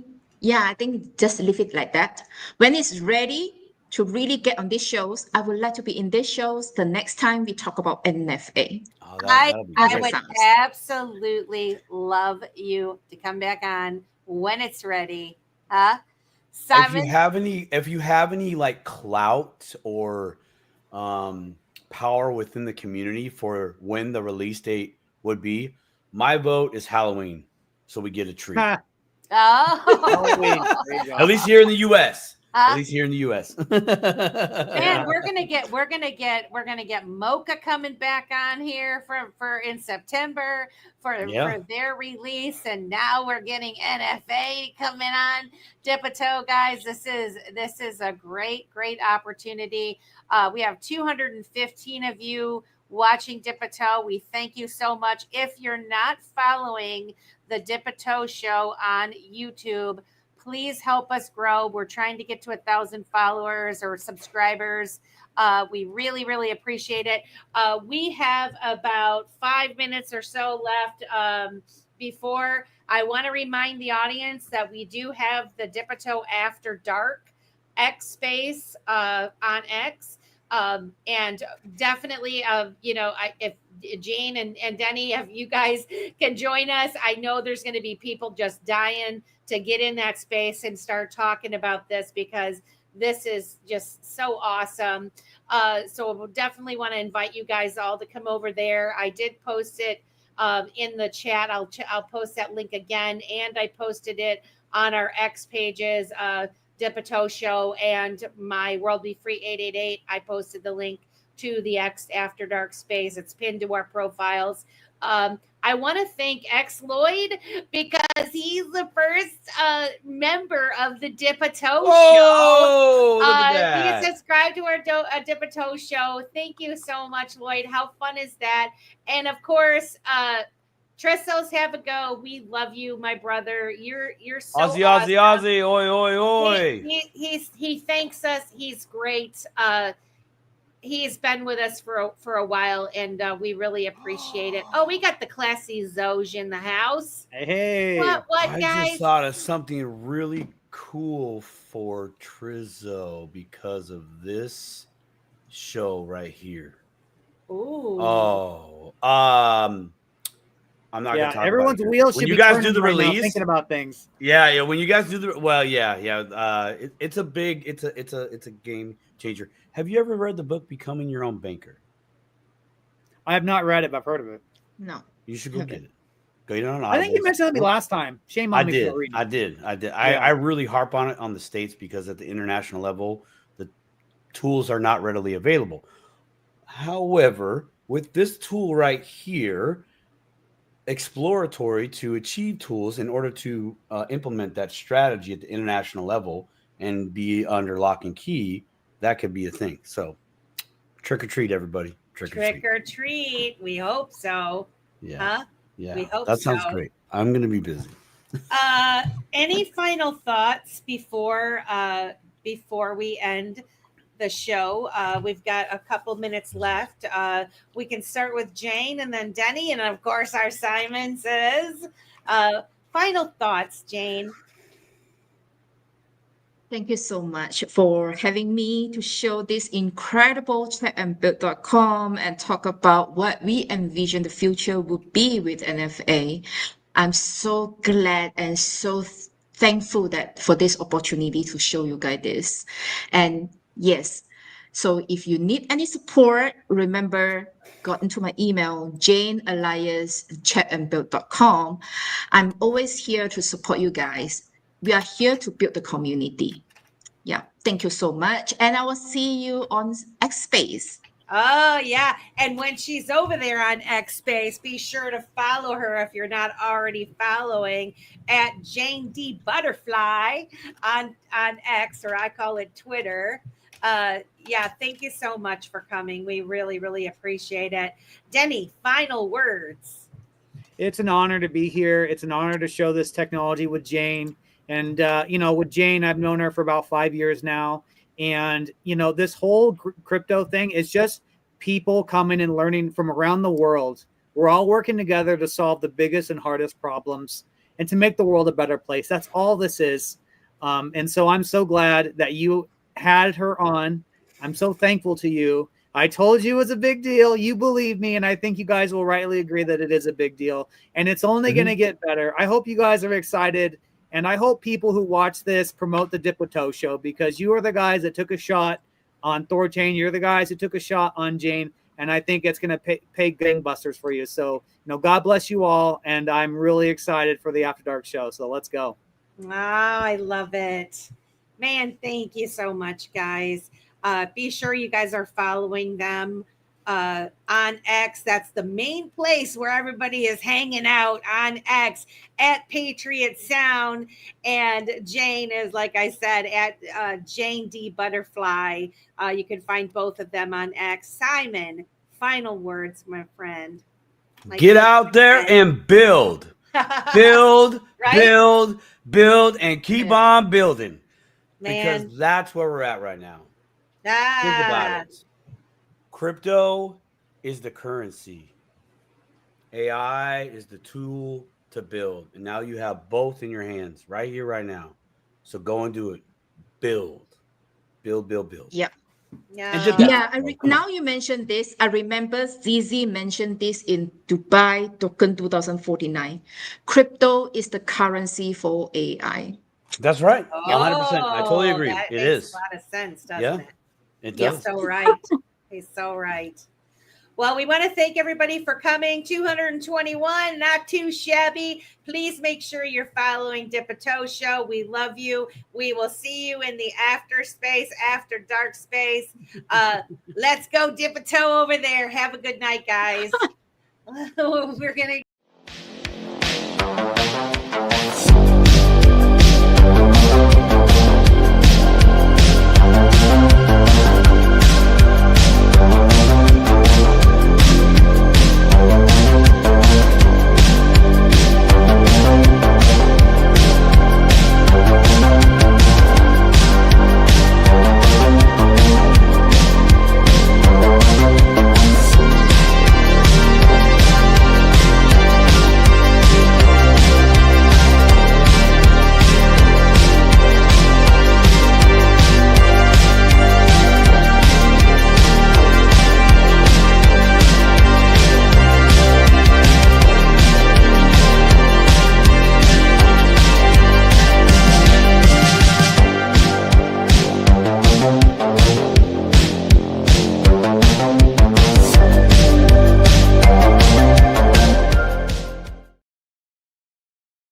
think just leave it like that. When it's ready to really get on these shows, I would like to be in these shows the next time we talk about NFA. Oh, I that'll be How's I that great. would sound? absolutely love you to come back on when it's ready. Huh? If you Simon, have any like clout or power within the community for when the release date would be, my vote is Halloween, so we get a treat. Ha, oh, Halloween. There you At go. least here in the U.S. At least here in the U.S. Man, we're gonna get Mocha coming back on here for in September for their release, and now we're getting NFA coming on Dipato, guys. This is a great opportunity. We have 215 of you watching Dipato. We thank you so much. If you're not following the Dipato Show on YouTube, please help us grow. We're trying to get to 1,000 followers or subscribers. We really appreciate it. We have about 5 minutes or so left before. I want to remind the audience that we do have the Dipato After Dark X space on X. And definitely, if Jane and Denny, if you guys can join us, I know there's going to be people just dying to get in that space and start talking about this, because this is just so awesome. So we'll definitely want to invite you guys all to come over there. I did post it in the chat. I'll post that link again, and I posted it on our X pages, Dipato Show and my World Be Free 888. I posted the link to the X After Dark space. It's pinned to our profiles. I want to thank X Lloyd, because he's the first member of the Dipato Show. Look at that. He subscribed to our Dipato Show. Thank you so much, Lloyd. How fun is that? And of course, Trissos, have a go. We love you, my brother. You're so Aussie, awesome. Aussie, oi, oi, oi. He thanks us. He's great. He's been with us for a while, and we really appreciate it. Oh, we got the classy Zoj in the house. Hey, what I guys? just thought of something really cool for Trizzo because of this show right here. Ooh. Oh, I'm not gonna talk everyone's about it. wheels should When you be guys turning do the right now, release, thinking about things. yeah. When you guys do the it's a big, it's a game changer. Have you ever read the book Becoming Your Own Banker? I have not read it, but I've heard of it. No. You should go get it. Go get it on I think you mentioned it to me last time. Shame on me for reading. I did. I really harp on it on the States, because at the international level, the tools are not readily available. However, with this tool right here, exploratory to achieve tools in order to implement that strategy at the international level and be under lock and key, that could be a thing. So trick or treat, everybody. Trick or treat. We hope so. Yeah. Huh? Yeah. We hope that sounds great. I'm going to be busy. Any final thoughts before we end the show? We've got a couple minutes left. We can start with Jane and then Denny, and of course our Simon says. Final thoughts, Jane. Thank you so much for having me to show this incredible chatandbuild.com and talk about what we envision the future would be with NFA. I'm so glad and so thankful for this opportunity to show you guys this. And yes, so if you need any support, remember, got into my email, janealias@chatandbuild.com. I'm always here to support you guys. We are here to build the community. Yeah, thank you so much. And I will see you on X Space. Oh, yeah. And when she's over there on X Space, be sure to follow her if you're not already following at Jane D. Butterfly on X, or I call it Twitter. Yeah, thank you so much for coming. We really appreciate it. Denny, final words. It's an honor to be here. It's an honor to show this technology with Jane. And, with Jane, I've known her for about 5 years now. And, this whole crypto thing is just people coming and learning from around the world. We're all working together to solve the biggest and hardest problems and to make the world a better place. That's all this is. And so I'm so glad that you had her on. I'm so thankful to you. I told you it was a big deal. You believe me, and I think you guys will rightly agree that it is a big deal. And it's only going to get better. I hope you guys are excited. And I hope people who watch this promote the Dipato Show, because you are the guys that took a shot on Thorchain. You're the guys who took a shot on Jane. And I think it's going to pay gangbusters for you. So, God bless you all. And I'm really excited for the After Dark show. So let's go. Oh, I love it. Man, thank you so much, guys. Be sure you guys are following them on X. That's the main place where everybody is hanging out on X at Patriot Sound. And Jane is, like I said, at Jane D. Butterfly. You can find both of them on X. Simon, final words, my friend. Like Get out there and build. Build, right? build, and keep Yeah. on building. Man. Because that's where we're at right now. Think about it. Crypto is the currency. AI is the tool to build. And now you have both in your hands right here, right now. So go and do it. Build. Build. Yep. Yeah. And dip that. Yeah, now you mentioned this. I remember ZZ mentioned this in Dubai Token 2049. Crypto is the currency for AI. That's right. 100%. I totally agree. That It makes is. a lot of sense, doesn't it? It He's does. so right. He's so right. Well, we want to thank everybody for coming. 221, not too shabby. Please make sure you're following Dip-a-Toe Show. We love you. We will see you in the after space, after dark space. Let's go Dip-a-Toe over there. Have a good night, guys. We're going to